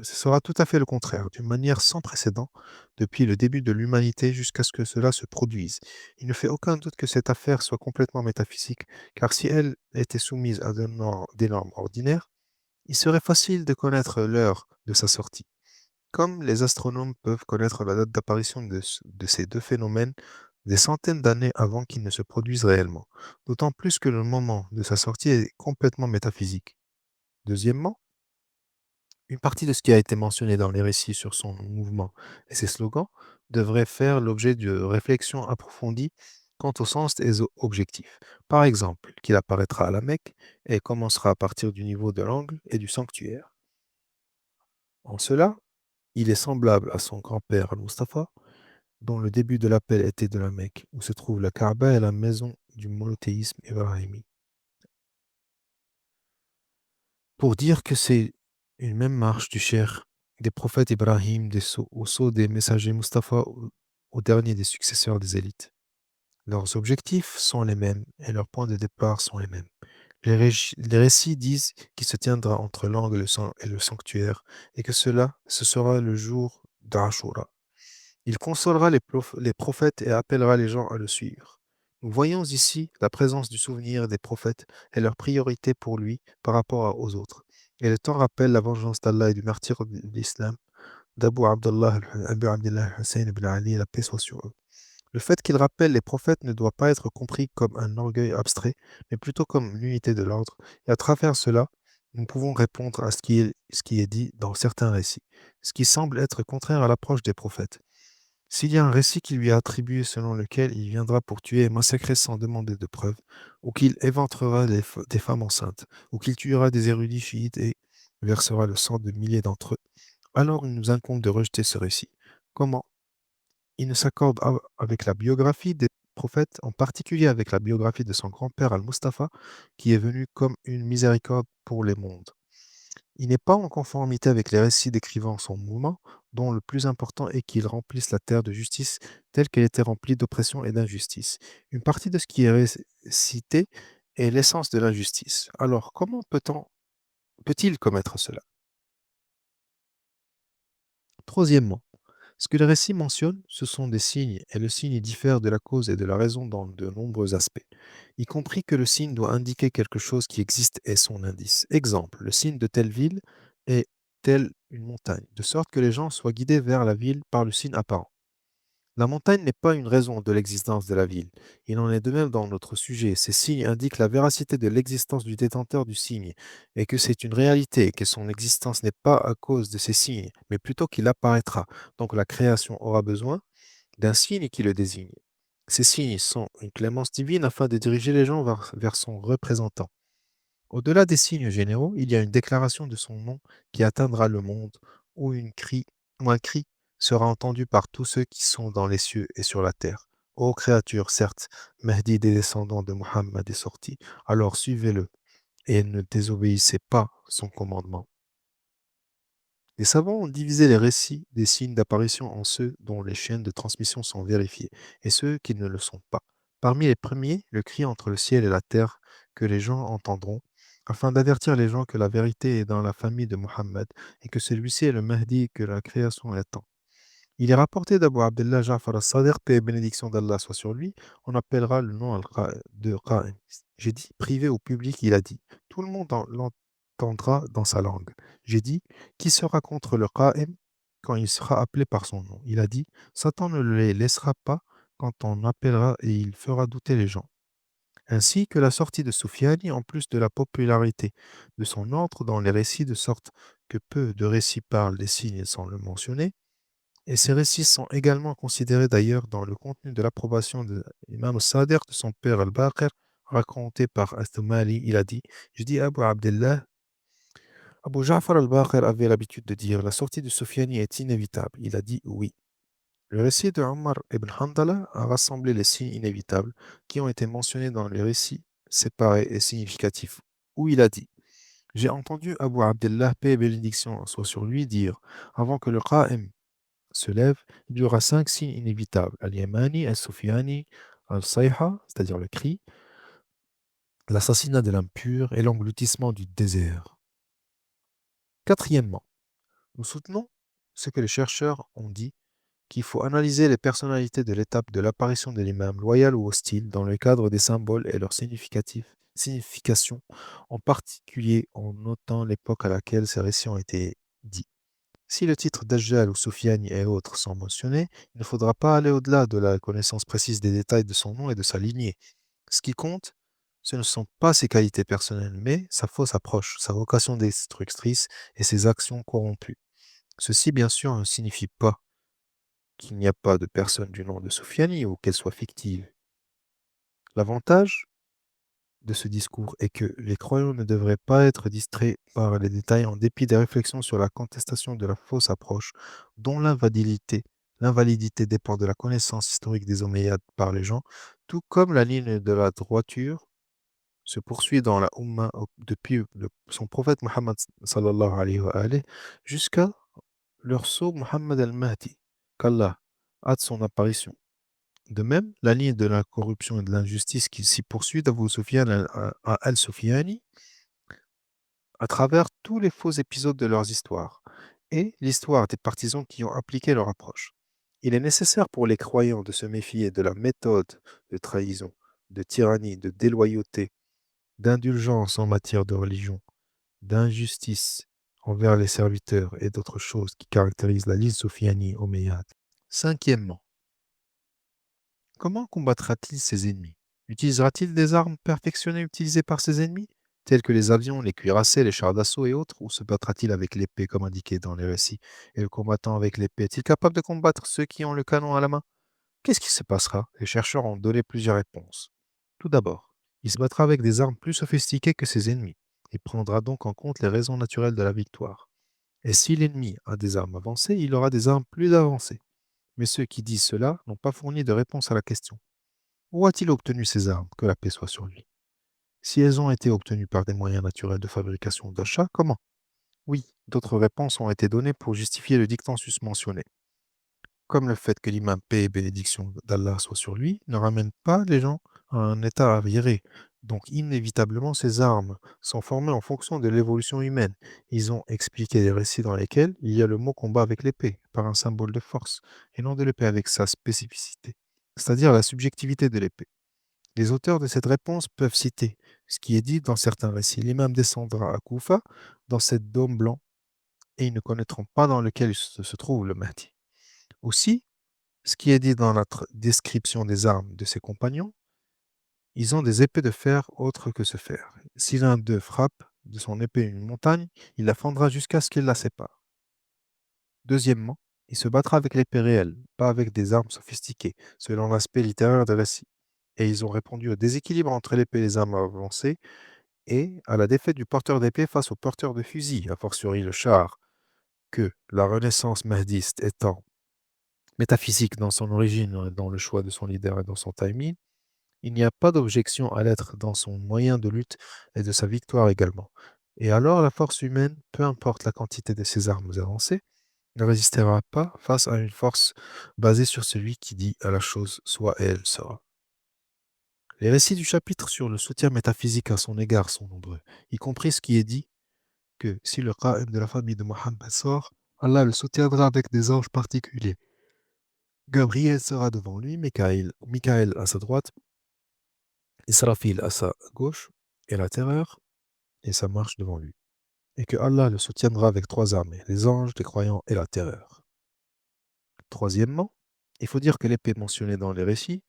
sera tout à fait le contraire, d'une manière sans précédent, depuis le début de l'humanité jusqu'à ce que cela se produise. Il ne fait aucun doute que cette affaire soit complètement métaphysique, car si elle était soumise à des normes ordinaires, il serait facile de connaître l'heure de sa sortie. Comme les astronomes peuvent connaître la date d'apparition de ces deux phénomènes des centaines d'années avant qu'ils ne se produisent réellement, d'autant plus que le moment de sa sortie est complètement métaphysique. Deuxièmement, une partie de ce qui a été mentionné dans les récits sur son mouvement et ses slogans devrait faire l'objet de réflexions approfondies quant au sens des objectifs. Par exemple, qu'il apparaîtra à la Mecque et commencera à partir du niveau de l'angle et du sanctuaire. En cela, il est semblable à son grand-père Al-Mustafa, dont le début de l'appel était de la Mecque, où se trouve la Kaaba et la maison du monothéisme ibrahimi. Pour dire que c'est une même marche du cher des prophètes Ibrahim au sceau des messagers Mustapha au dernier des successeurs des élites. Leurs objectifs sont les mêmes et leurs points de départ sont les mêmes. Les récits disent qu'il se tiendra entre l'angle et le sanctuaire et que ce sera le jour d'Ashura. Il consolera les prophètes et appellera les gens à le suivre. Nous voyons ici la présence du souvenir des prophètes et leur priorité pour lui par rapport aux autres. Et le temps rappelle la vengeance d'Allah et du martyr de l'islam Abu Abdullah Hussein ibn Ali, la paix soit sur eux. Le fait qu'il rappelle les prophètes ne doit pas être compris comme un orgueil abstrait, mais plutôt comme l'unité de l'ordre. Et à travers cela, nous pouvons répondre à ce qui est dit dans certains récits, ce qui semble être contraire à l'approche des prophètes. S'il y a un récit qui lui est attribué selon lequel il viendra pour tuer et massacrer sans demander de preuves, ou qu'il éventrera des femmes enceintes, ou qu'il tuera des érudits chiites et versera le sang de milliers d'entre eux, alors il nous incombe de rejeter ce récit. Comment? Il ne s'accorde avec la biographie des prophètes, en particulier avec la biographie de son grand-père Al-Mustafa, qui est venu comme une miséricorde pour les mondes. Il n'est pas en conformité avec les récits décrivant son mouvement, dont le plus important est qu'il remplisse la terre de justice telle qu'elle était remplie d'oppression et d'injustice. Une partie de ce qui est cité est l'essence de l'injustice. Alors, comment peut-il commettre cela? Troisièmement, ce que le récit mentionne, ce sont des signes, et le signe diffère de la cause et de la raison dans de nombreux aspects, y compris que le signe doit indiquer quelque chose qui existe et son indice. Exemple, le signe de telle ville est telle une montagne, de sorte que les gens soient guidés vers la ville par le signe apparent. La montagne n'est pas une raison de l'existence de la ville. Il en est de même dans notre sujet. Ces signes indiquent la véracité de l'existence du détenteur du signe, et que c'est une réalité, que son existence n'est pas à cause de ces signes, mais plutôt qu'il apparaîtra. Donc la création aura besoin d'un signe qui le désigne. Ces signes sont une clémence divine afin de diriger les gens vers son représentant. Au-delà des signes généraux, il y a une déclaration de son nom qui atteindra le monde, ou un cri sera entendu par tous ceux qui sont dans les cieux et sur la terre. Ô créature, certes, Mahdi des descendants de Muhammad est sorti, alors suivez-le et ne désobéissez pas son commandement. Les savants ont divisé les récits des signes d'apparition en ceux dont les chaînes de transmission sont vérifiées et ceux qui ne le sont pas. Parmi les premiers, le cri entre le ciel et la terre que les gens entendront, afin d'avertir les gens que la vérité est dans la famille de Mohammed et que celui-ci est le Mahdi que la création attend. Il est rapporté d'Abu Abdullah Ja'far al-Sadiq, paix et bénédiction d'Allah soit sur lui, on appellera le nom de Qa'im. J'ai dit privé ou public, il a dit. Tout le monde l'entendra dans sa langue. J'ai dit, qui sera contre le Qa'im quand il sera appelé par son nom? Il a dit, Satan ne les laissera pas quand on appellera et il fera douter les gens. ainsi que la sortie de Soufiane en plus de la popularité de son ordre dans les récits de sorte que peu de récits parlent des signes sans le mentionner, et ces récits sont également considérés d'ailleurs dans le contenu de l'approbation de l'imam al-Sadiq de son père al-Baqir, raconté par Astomali, il a dit, je dis Abu Abdullah, Abu Ja'far al-Baqir avait l'habitude de dire la sortie de Soufiane est inévitable. Il a dit oui. Le récit de Omar ibn Handala a rassemblé les signes inévitables qui ont été mentionnés dans les récits séparés et significatifs, où il a dit j'ai entendu Abu Abdullah, paix et bénédiction soit sur lui, dire avant que le Qa'im se lève, il y aura 5 signes inévitables al-Yamani, al-Sufyani, al-Sayha, c'est-à-dire le cri, l'assassinat de l'impur et l'engloutissement du désert. Quatrièmement, nous soutenons ce que les chercheurs ont dit qu'il faut analyser les personnalités de l'étape de l'apparition de l'imam, loyal ou hostile, dans le cadre des symboles et leur signification, en particulier en notant l'époque à laquelle ces récits ont été dits. Si le titre Dajjal ou Soufiane et autres sont mentionnés, il ne faudra pas aller au-delà de la connaissance précise des détails de son nom et de sa lignée. Ce qui compte, ce ne sont pas ses qualités personnelles, mais sa fausse approche, sa vocation destructrice et ses actions corrompues. Ceci, bien sûr, ne signifie pas qu'il n'y a pas de personne du nom de Soufiane ou qu'elle soit fictive. L'avantage de ce discours est que les croyants ne devraient pas être distraits par les détails en dépit des réflexions sur la contestation de la fausse approche, dont l'invalidité dépend de la connaissance historique des Omeyyades par les gens, tout comme la ligne de la droiture se poursuit dans la Ummah depuis son prophète Muhammad sallallahu alayhi wa alayhi, jusqu'à leur sceau Muhammad al-Mahdi, qu'Allah hâte son apparition. De même, la ligne de la corruption et de l'injustice qui s'y poursuit d'Abu Sufyan à al-Sufyani à travers tous les faux épisodes de leurs histoires et l'histoire des partisans qui ont appliqué leur approche. Il est nécessaire pour les croyants de se méfier de la méthode de trahison, de tyrannie, de déloyauté, d'indulgence en matière de religion, d'injustice envers les serviteurs et d'autres choses qui caractérisent la ligne Soufiani omeyyade. Cinquièmement, comment combattra-t-il ses ennemis? Utilisera-t-il des armes perfectionnées utilisées par ses ennemis, telles que les avions, les cuirassés, les chars d'assaut et autres, ou se battra-t-il avec l'épée comme indiqué dans les récits? Et le combattant avec l'épée est-il capable de combattre ceux qui ont le canon à la main? Qu'est-ce qui se passera? Les chercheurs ont donné plusieurs réponses. Tout d'abord, il se battra avec des armes plus sophistiquées que ses ennemis. Il prendra donc en compte les raisons naturelles de la victoire. Et si l'ennemi a des armes avancées, il aura des armes plus avancées. Mais ceux qui disent cela n'ont pas fourni de réponse à la question. Où a-t-il obtenu ces armes, que la paix soit sur lui? Si elles ont été obtenues par des moyens naturels de fabrication ou d'achat, comment? Oui, d'autres réponses ont été données pour justifier le dicton susmentionné, comme le fait que l'imam paix et bénédiction d'Allah soit sur lui ne ramène pas les gens à un état avéré. Donc inévitablement, ces armes sont formées en fonction de l'évolution humaine. Ils ont expliqué des récits dans lesquels il y a le mot combat avec l'épée, par un symbole de force, et non de l'épée avec sa spécificité, c'est-à-dire la subjectivité de l'épée. Les auteurs de cette réponse peuvent citer ce qui est dit dans certains récits. L'imam descendra à Koufa, dans cette dôme blanc, et ils ne connaîtront pas dans lequel se trouve le Mahdi. Aussi, ce qui est dit dans la description des armes de ses compagnons, ils ont des épées de fer autres que ce fer. Si l'un d'eux frappe de son épée une montagne, il la fendra jusqu'à ce qu'il la sépare. Deuxièmement, il se battra avec l'épée réelle, pas avec des armes sophistiquées, selon l'aspect littéraire des récits. Et ils ont répondu au déséquilibre entre l'épée et les armes avancées et à la défaite du porteur d'épée face au porteur de fusil, a fortiori le char, que la renaissance mahdiste étant métaphysique dans son origine, dans le choix de son leader et dans son timing, il n'y a pas d'objection à l'être dans son moyen de lutte et de sa victoire également. Et alors la force humaine, peu importe la quantité de ses armes avancées, ne résistera pas face à une force basée sur celui qui dit à la chose soit et elle sera. Les récits du chapitre sur le soutien métaphysique à son égard sont nombreux, y compris ce qui est dit que si le Qa'im de la famille de Mohammed sort, Allah le soutiendra avec des anges particuliers. Gabriel sera devant lui, Michael à sa droite, Israfil à sa gauche, et la terreur et sa marche devant lui. Et que Allah le soutiendra avec 3 armées, les anges, les croyants et la terreur. Troisièmement, il faut dire que l'épée mentionnée dans les récits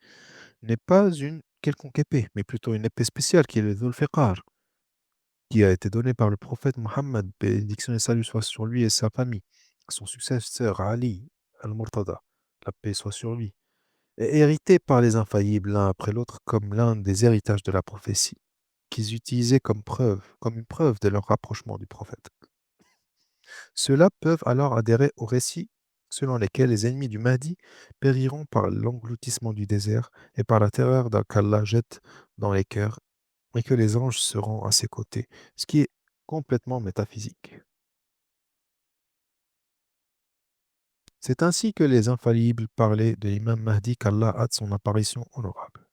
n'est pas une quelconque épée, mais plutôt une épée spéciale qui est le Dhul Fiqar, qui a été donnée par le prophète Mohammed, bénédiction et salut soit sur lui et sa famille, son successeur Ali al-Murtada, la paix soit sur lui, et hérité par les infaillibles l'un après l'autre comme l'un des héritages de la prophétie, qu'ils utilisaient comme preuve, comme une preuve de leur rapprochement du prophète. Ceux-là peuvent alors adhérer au récit selon lesquels les ennemis du Mahdi périront par l'engloutissement du désert et par la terreur qu'Allah jette dans les cœurs et que les anges seront à ses côtés, ce qui est complètement métaphysique. C'est ainsi que les infaillibles parlaient de l'imam Mahdi qu'Allah hâte son apparition honorable.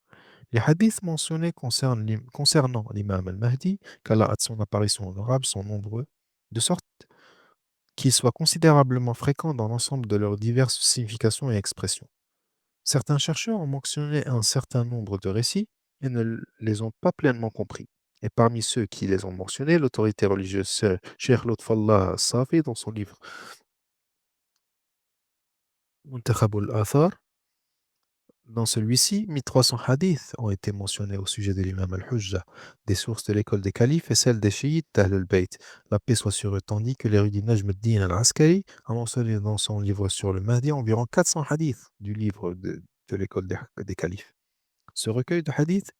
Les hadiths mentionnés concernant l'imam al-Mahdi, qu'Allah hâte son apparition honorable, sont nombreux, de sorte qu'ils soient considérablement fréquents dans l'ensemble de leurs diverses significations et expressions. Certains chercheurs ont mentionné un certain nombre de récits et ne les ont pas pleinement compris. Et parmi ceux qui les ont mentionnés, l'autorité religieuse Cheikh Lutfallah Safi, dans son livre Muntakhab al-Athar, dans celui-ci, 1300 hadiths ont été mentionnés au sujet de l'imam al-Hujjah, des sources de l'école des califes et celles des chiites d'Ahl al-Bayt. La paix soit sur eux, tandis que l'érudit Najm al-Din al-Askari a mentionné dans son livre sur le Mahdi environ 400 hadiths du livre de l'école des califes. Ce recueil de hadiths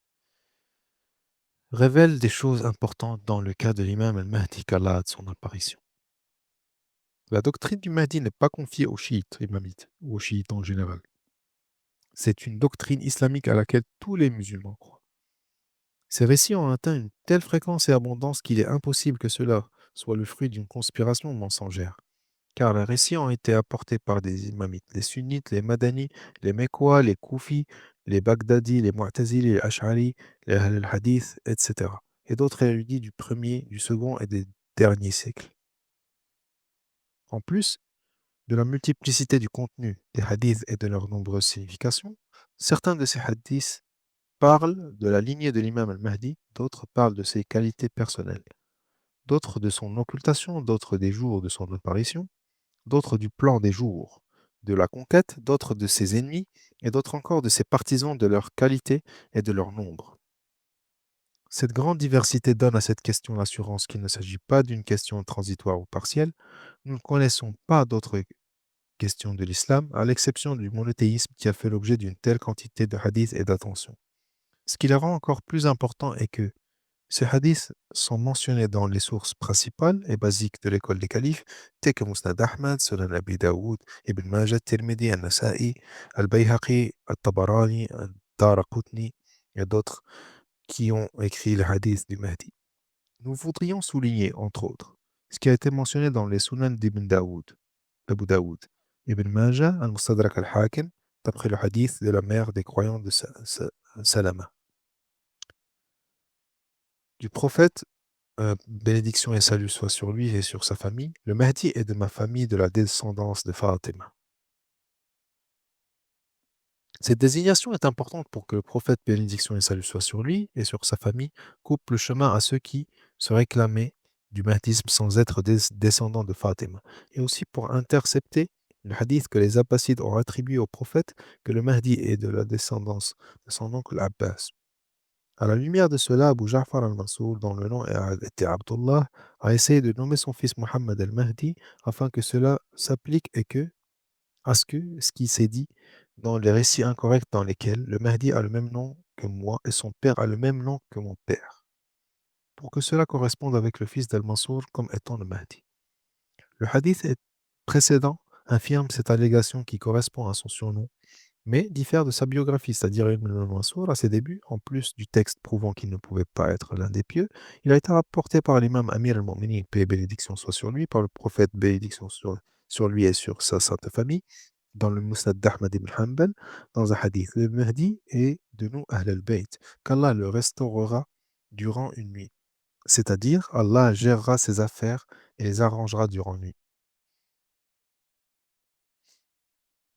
révèle des choses importantes dans le cas de l'imam al-Mahdi qu'Allah a de son apparition. La doctrine du Mahdi n'est pas confiée aux chiites imamites ou aux chiites en général. C'est une doctrine islamique à laquelle tous les musulmans croient. Ces récits ont atteint une telle fréquence et abondance qu'il est impossible que cela soit le fruit d'une conspiration mensongère, car les récits ont été apportés par des imamites, les sunnites, les madanis, les mekwa, les koufis, les baghdadis, les mu'tazili, les ash'ari, les ahl al-hadith, etc., et d'autres érudits du premier, du second et des derniers siècles. En plus de la multiplicité du contenu des hadiths et de leurs nombreuses significations, certains de ces hadiths parlent de la lignée de l'imam al-Mahdi, d'autres parlent de ses qualités personnelles, d'autres de son occultation, d'autres des jours de son apparition, d'autres du plan des jours de la conquête, d'autres de ses ennemis, et d'autres encore de ses partisans, de leur qualité et de leur nombre. Cette grande diversité donne à cette question l'assurance qu'il ne s'agit pas d'une question transitoire ou partielle. Nous ne connaissons pas d'autres questions de l'islam, à l'exception du monothéisme qui a fait l'objet d'une telle quantité de hadiths et d'attention. Ce qui le rend encore plus important est que ces hadiths sont mentionnés dans les sources principales et basiques de l'école des califes, tels que Musnad Ahmad, Sunan Abi Daoud, Ibn Majah, Tirmidhi, Al-Nasa'i, Al-Bayhaqi, Al-Tabarani, Al-Daraqutni et d'autres qui ont écrit les hadiths du Mahdi. Nous voudrions souligner, entre autres, ce qui a été mentionné dans les Sunan d'Ibn Daoud, Abu Daoud, Ibn Majah, Al-Mustadrak al-Hakim, d'après le hadith de la mère des croyants de Salama. Du prophète, bénédiction et salut soient sur lui et sur sa famille. Le Mahdi est de ma famille, de la descendance de Fatima. Cette désignation est importante pour que le prophète, bénédiction et salut soient sur lui et sur sa famille, coupe le chemin à ceux qui se réclamaient du mahdisme sans être descendants de Fatima, et aussi pour intercepter le hadith que les Abbassides ont attribué au prophète que le Mahdi est de la descendance de son oncle Abbas. À la lumière de cela, Abu Ja'far al-Mansur, dont le nom était Abdullah, a essayé de nommer son fils Mohammed al-Mahdi afin que cela s'applique à ce qui s'est dit dans les récits incorrects dans lesquels le Mahdi a le même nom que moi et son père a le même nom que mon père, pour que cela corresponde avec le fils d'Al-Mansour comme étant le Mahdi. Le hadith précédent infirme cette allégation qui correspond à son surnom, mais diffère de sa biographie, c'est-à-dire Ibn al-Mansour à ses débuts, en plus du texte prouvant qu'il ne pouvait pas être l'un des pieux, il a été rapporté par l'imam Amir al-Mu'minin, paix et bénédiction soit sur lui, par le prophète, bénédiction sur lui et sur sa sainte famille, dans le Musnad d'Ahmad ibn Hanbal, dans un hadith, le Mahdi est de nous Ahl al-Bayt, qu'Allah le restaurera durant une nuit. C'est-à-dire, Allah gérera ses affaires et les arrangera durant une nuit.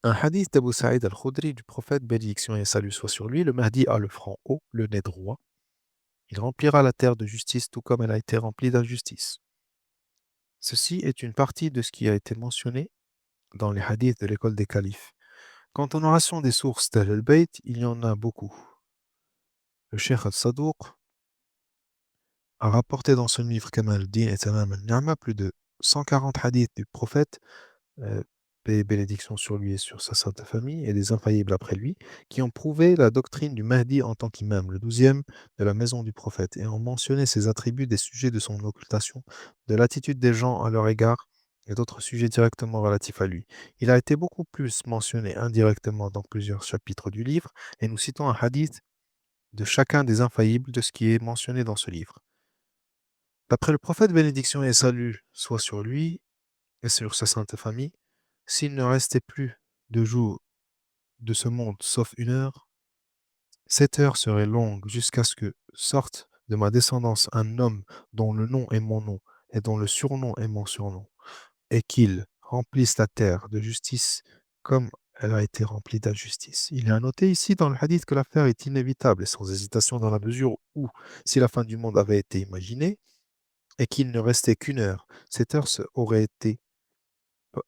Un hadith d'Abu Sa'id al-Khudri du prophète, bénédiction et salut soit sur lui, le Mahdi a le front haut, le nez droit. Il remplira la terre de justice tout comme elle a été remplie d'injustice. Ceci est une partie de ce qui a été mentionné dans les hadiths de l'école des califes. Quant aux narrations des sources d'Ahl al-Bayt, il y en a beaucoup. Le cheikh al-Sadouk a rapporté dans son livre Kamal al-Din et Tamam al-Ni'ma plus de 140 hadiths du prophète, paix et bénédiction sur lui et sur sa sainte famille, et des infaillibles après lui, qui ont prouvé la doctrine du Mahdi en tant qu'imam, le 12e de la maison du prophète, et ont mentionné ses attributs, des sujets de son occultation, de l'attitude des gens à leur égard, et d'autres sujets directement relatifs à lui. Il a été beaucoup plus mentionné indirectement dans plusieurs chapitres du livre, et nous citons un hadith de chacun des infaillibles de ce qui est mentionné dans ce livre. D'après le prophète, bénédiction et salut soit sur lui et sur sa sainte famille, s'il ne restait plus de jour de ce monde sauf une heure, cette heure serait longue jusqu'à ce que sorte de ma descendance un homme dont le nom est mon nom et dont le surnom est mon surnom, et qu'il remplisse la terre de justice comme elle a été remplie d'injustice. Il est à noter ici dans le hadith que l'affaire est inévitable et sans hésitation dans la mesure où, si la fin du monde avait été imaginée et qu'il ne restait qu'une heure, cette heure aurait été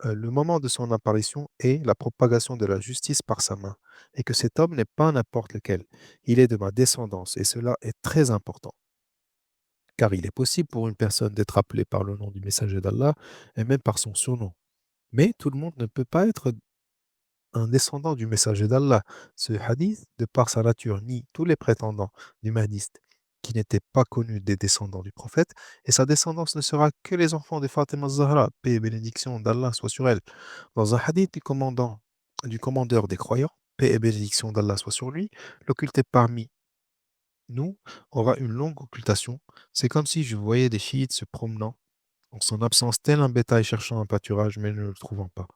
le moment de son apparition est la propagation de la justice par sa main, et que cet homme n'est pas n'importe lequel. Il est de ma descendance, et cela est très important, car il est possible pour une personne d'être appelée par le nom du messager d'Allah, et même par son surnom. Mais tout le monde ne peut pas être un descendant du messager d'Allah. Ce hadith, de par sa nature, nie tous les prétendants du mahdiste qui n'étaient pas connus des descendants du prophète, et sa descendance ne sera que les enfants de Fatima Zahra, paix et bénédiction d'Allah soit sur elle. Dans un hadith du commandeur des croyants, paix et bénédiction d'Allah soit sur lui, l'occulté parmi nous aura une longue occultation. C'est comme si je voyais des chiites se promenant en son absence, tel un bétail cherchant un pâturage mais ne le trouvant pas.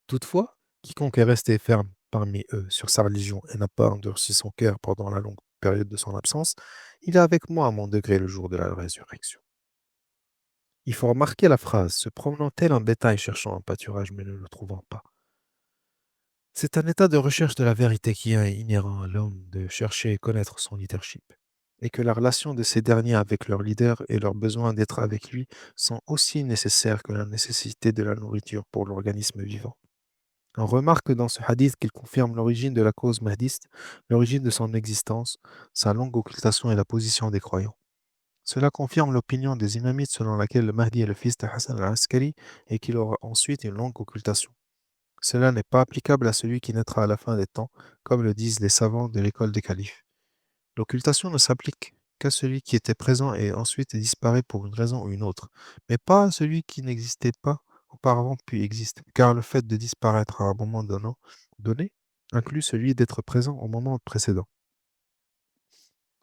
Toutefois, quiconque est resté ferme parmi eux sur sa religion et n'a pas endurci son cœur pendant la longue période de son absence, il est avec moi à mon degré le jour de la résurrection. Il faut remarquer la phrase, se promenant tel un bétail cherchant un pâturage mais ne le trouvant pas. C'est un état de recherche de la vérité qui est inhérent à l'homme de chercher et connaître son leadership, et que la relation de ces derniers avec leur leader et leur besoin d'être avec lui sont aussi nécessaires que la nécessité de la nourriture pour l'organisme vivant. On remarque dans ce hadith qu'il confirme l'origine de la cause mahdiste, l'origine de son existence, sa longue occultation et la position des croyants. Cela confirme l'opinion des imamites selon laquelle le Mahdi est le fils de Hassan al-Askari et qu'il aura ensuite une longue occultation. Cela n'est pas applicable à celui qui naîtra à la fin des temps, comme le disent les savants de l'école des califes. L'occultation ne s'applique qu'à celui qui était présent et ensuite disparaît pour une raison ou une autre, mais pas à celui qui n'existait pas auparavant puis existe, car le fait de disparaître à un moment donné inclut celui d'être présent au moment précédent.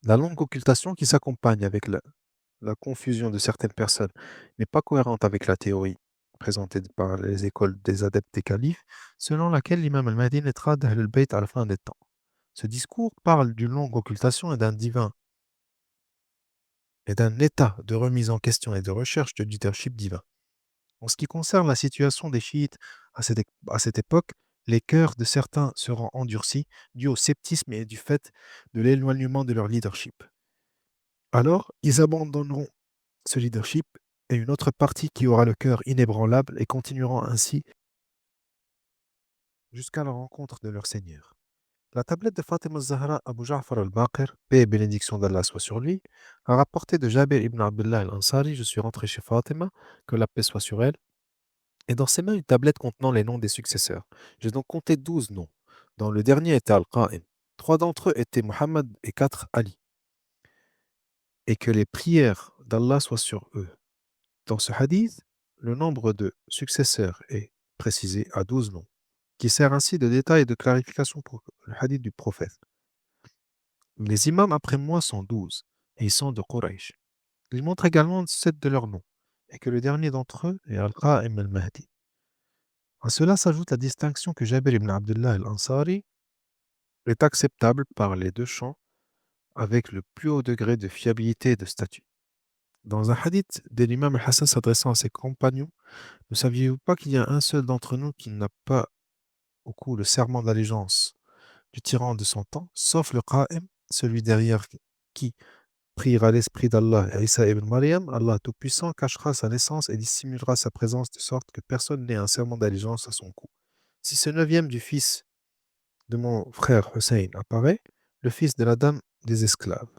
La longue occultation qui s'accompagne avec la confusion de certaines personnes n'est pas cohérente avec la théorie présentée par les écoles des adeptes des califes, selon laquelle l'imam al-Mahdi naîtra d'Ahl al-Bayt à la fin des temps. Ce discours parle d'une longue occultation et d'un état de remise en question et de recherche de leadership divin. En ce qui concerne la situation des chiites à cette époque, les cœurs de certains seront endurcis dû au sceptisme et du fait de l'éloignement de leur leadership. Alors, ils abandonneront ce leadership et une autre partie qui aura le cœur inébranlable et continueront ainsi jusqu'à la rencontre de leur Seigneur. La tablette de Fatima al-Zahra Abu Ja'far al-Baqir, paix et bénédiction d'Allah soit sur lui, a rapporté de Jabir ibn Abdullah al-Ansari, je suis rentré chez Fatima, que la paix soit sur elle, et dans ses mains une tablette contenant les noms des successeurs. J'ai donc compté 12 noms, dont le dernier était Al-Qa'im. 3 d'entre eux étaient Muhammad et 4 Ali, et que les prières d'Allah soient sur eux. Dans ce hadith, le nombre de successeurs est précisé à 12 noms, qui sert ainsi de détail et de clarification pour le hadith du prophète. Les imams après moi sont 12, et ils sont de Quraysh. Ils montrent également 7 de leurs noms, et que le dernier d'entre eux est Al-Qa'im al-Mahdi. À cela s'ajoute la distinction que Jabir ibn Abdullah al-Ansari est acceptable par les deux champs avec le plus haut degré de fiabilité et de statut. Dans un hadith de l'imam al-Hassan s'adressant à ses compagnons, ne saviez-vous pas qu'il y a un seul d'entre nous qui n'a pas au cou le serment d'allégeance du tyran de son temps, sauf le Qa'im, celui derrière qui priera l'esprit d'Allah et Isa ibn Maryam, Allah Tout-Puissant cachera sa naissance et dissimulera sa présence de sorte que personne n'ait un serment d'allégeance à son cou. Si ce neuvième du fils de mon frère Hussein apparaît, le fils de la dame des esclaves.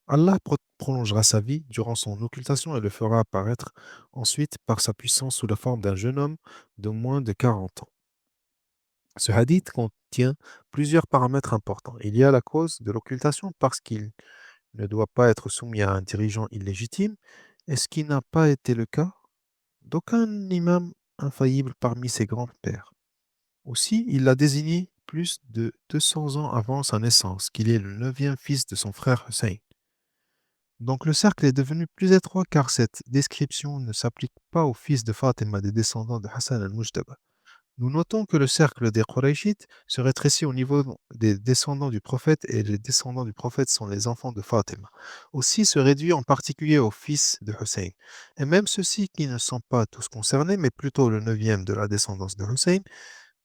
Allah prolongera sa vie durant son occultation et le fera apparaître ensuite par sa puissance sous la forme d'un jeune homme de moins de 40 ans. Ce hadith contient plusieurs paramètres importants. Il y a la cause de l'occultation parce qu'il ne doit pas être soumis à un dirigeant illégitime, et ce qui n'a pas été le cas d'aucun imam infaillible parmi ses grands-pères. Aussi, il l'a désigné plus de 200 ans avant sa naissance, qu'il est le neuvième fils de son frère Hussein. Donc le cercle est devenu plus étroit car cette description ne s'applique pas aux fils de Fatima des descendants de Hassan al-Mujtaba. Nous notons que le cercle des Qurayshites se rétrécit au niveau des descendants du prophète et les descendants du prophète sont les enfants de Fatima. Aussi se réduit en particulier aux fils de Hussein. Et même ceux-ci qui ne sont pas tous concernés, mais plutôt le neuvième de la descendance de Hussein,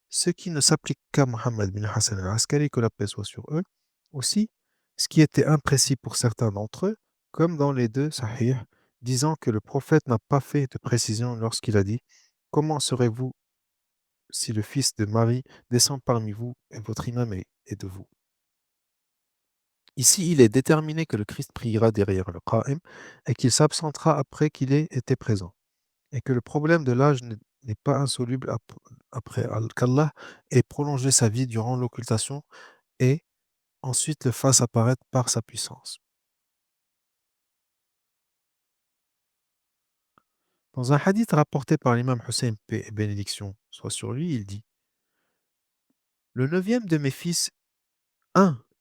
ce qui ne s'applique qu'à Mohammed bin Hassan al-Askari, que la paix soit sur eux. Aussi, ce qui était imprécis pour certains d'entre eux, comme dans les deux Sahih, disant que le prophète n'a pas fait de précision lorsqu'il a dit comment serez-vous si le fils de Marie descend parmi vous et votre imam est de vous. Ici, il est déterminé que le Christ priera derrière le Qa'im et qu'il s'absentera après qu'il ait été présent. Et que le problème de l'âge n'est pas insoluble après qu'Allah ait prolongé sa vie durant l'occultation et ensuite le fasse apparaître par sa puissance. Dans un hadith rapporté par l'imam Hussein, paix et bénédiction soit sur lui, il dit le neuvième de mes fils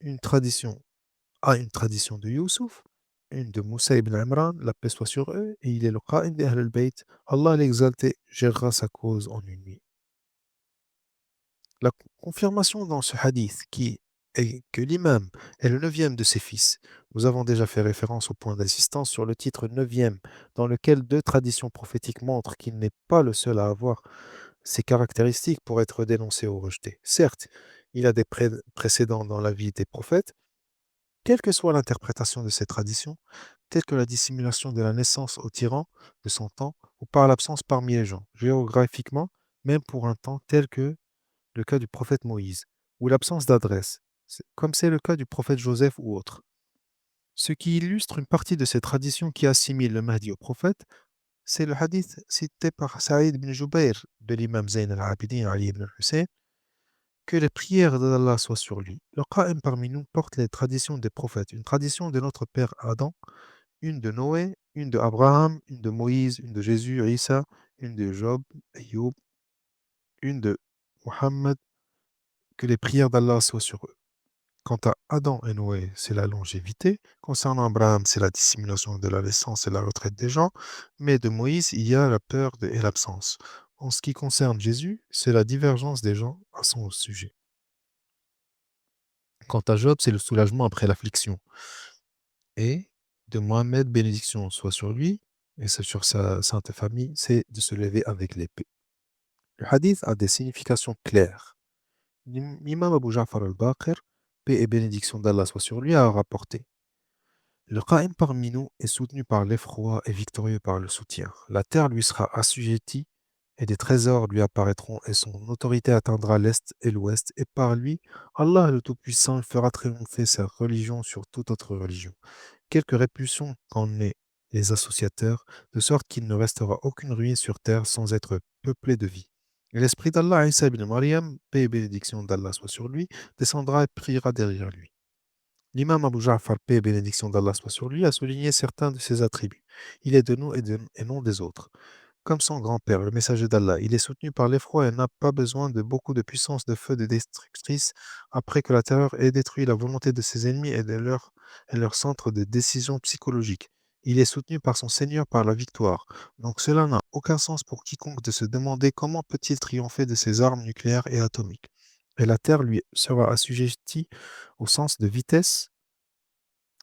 une tradition a une tradition de Youssouf, une de Moussa ibn Imran, la paix soit sur eux, et il est le Qa'im d'Ahl al-Bayt. Allah l'exalté gérera sa cause en une nuit. La confirmation dans ce hadith qui est que l'imam est le neuvième de ses fils. Nous avons déjà fait référence au point d'assistance sur le titre neuvième, dans lequel deux traditions prophétiques montrent qu'il n'est pas le seul à avoir ces caractéristiques pour être dénoncé ou rejeté. Certes, il a des précédents dans la vie des prophètes, quelle que soit l'interprétation de ces traditions, telles que la dissimulation de la naissance au tyran de son temps ou par l'absence parmi les gens, géographiquement, même pour un temps tel que le cas du prophète Moïse, ou l'absence d'adresse, comme c'est le cas du prophète Joseph ou autre. Ce qui illustre une partie de ces traditions qui assimilent le Mahdi au prophète, c'est le hadith cité par Saïd ibn Jubayr de l'imam Zayn al-Abidin Ali ibn Hussein, que les prières d'Allah soient sur lui. Le Qa'im parmi nous porte les traditions des prophètes, une tradition de notre père Adam, une de Noé, une de Abraham, une de Moïse, une de Jésus, Isa, une de Job, Ayoub, une de Mohammed, que les prières d'Allah soient sur eux. Quant à Adam et Noé, c'est la longévité. Concernant Abraham, c'est la dissimulation de la naissance et la retraite des gens. Mais de Moïse, il y a la peur et l'absence. En ce qui concerne Jésus, c'est la divergence des gens à son sujet. Quant à Job, c'est le soulagement après l'affliction. Et de Mohammed, bénédiction soit sur lui, et c'est sur sa sainte famille, c'est de se lever avec l'épée. Le hadith a des significations claires. L'imam Abu Ja'far al-Baqir, paix et bénédiction d'Allah soit sur lui, a rapporté le Qa'im parmi nous est soutenu par l'effroi et victorieux par le soutien. La terre lui sera assujettie et des trésors lui apparaîtront et son autorité atteindra l'Est et l'Ouest et par lui, Allah le Tout-Puissant fera triompher sa religion sur toute autre religion. Quelque répulsion qu'en aient les associateurs, de sorte qu'il ne restera aucune ruine sur terre sans être peuplée de vie. Et l'esprit d'Allah, Isa ibn Maryam, paix et bénédiction d'Allah soit sur lui, descendra et priera derrière lui. L'imam Abu Ja'far, paix et bénédiction d'Allah soit sur lui, a souligné certains de ses attributs. Il est de nous et non des autres. Comme son grand-père, le messager d'Allah, il est soutenu par l'effroi et n'a pas besoin de beaucoup de puissance de feu de destructrice après que la terreur ait détruit la volonté de ses ennemis et leur centre de décision psychologique. Il est soutenu par son Seigneur par la victoire. Donc cela n'a aucun sens pour quiconque de se demander comment peut-il triompher de ses armes nucléaires et atomiques. Et la terre lui sera assujettie au sens de vitesse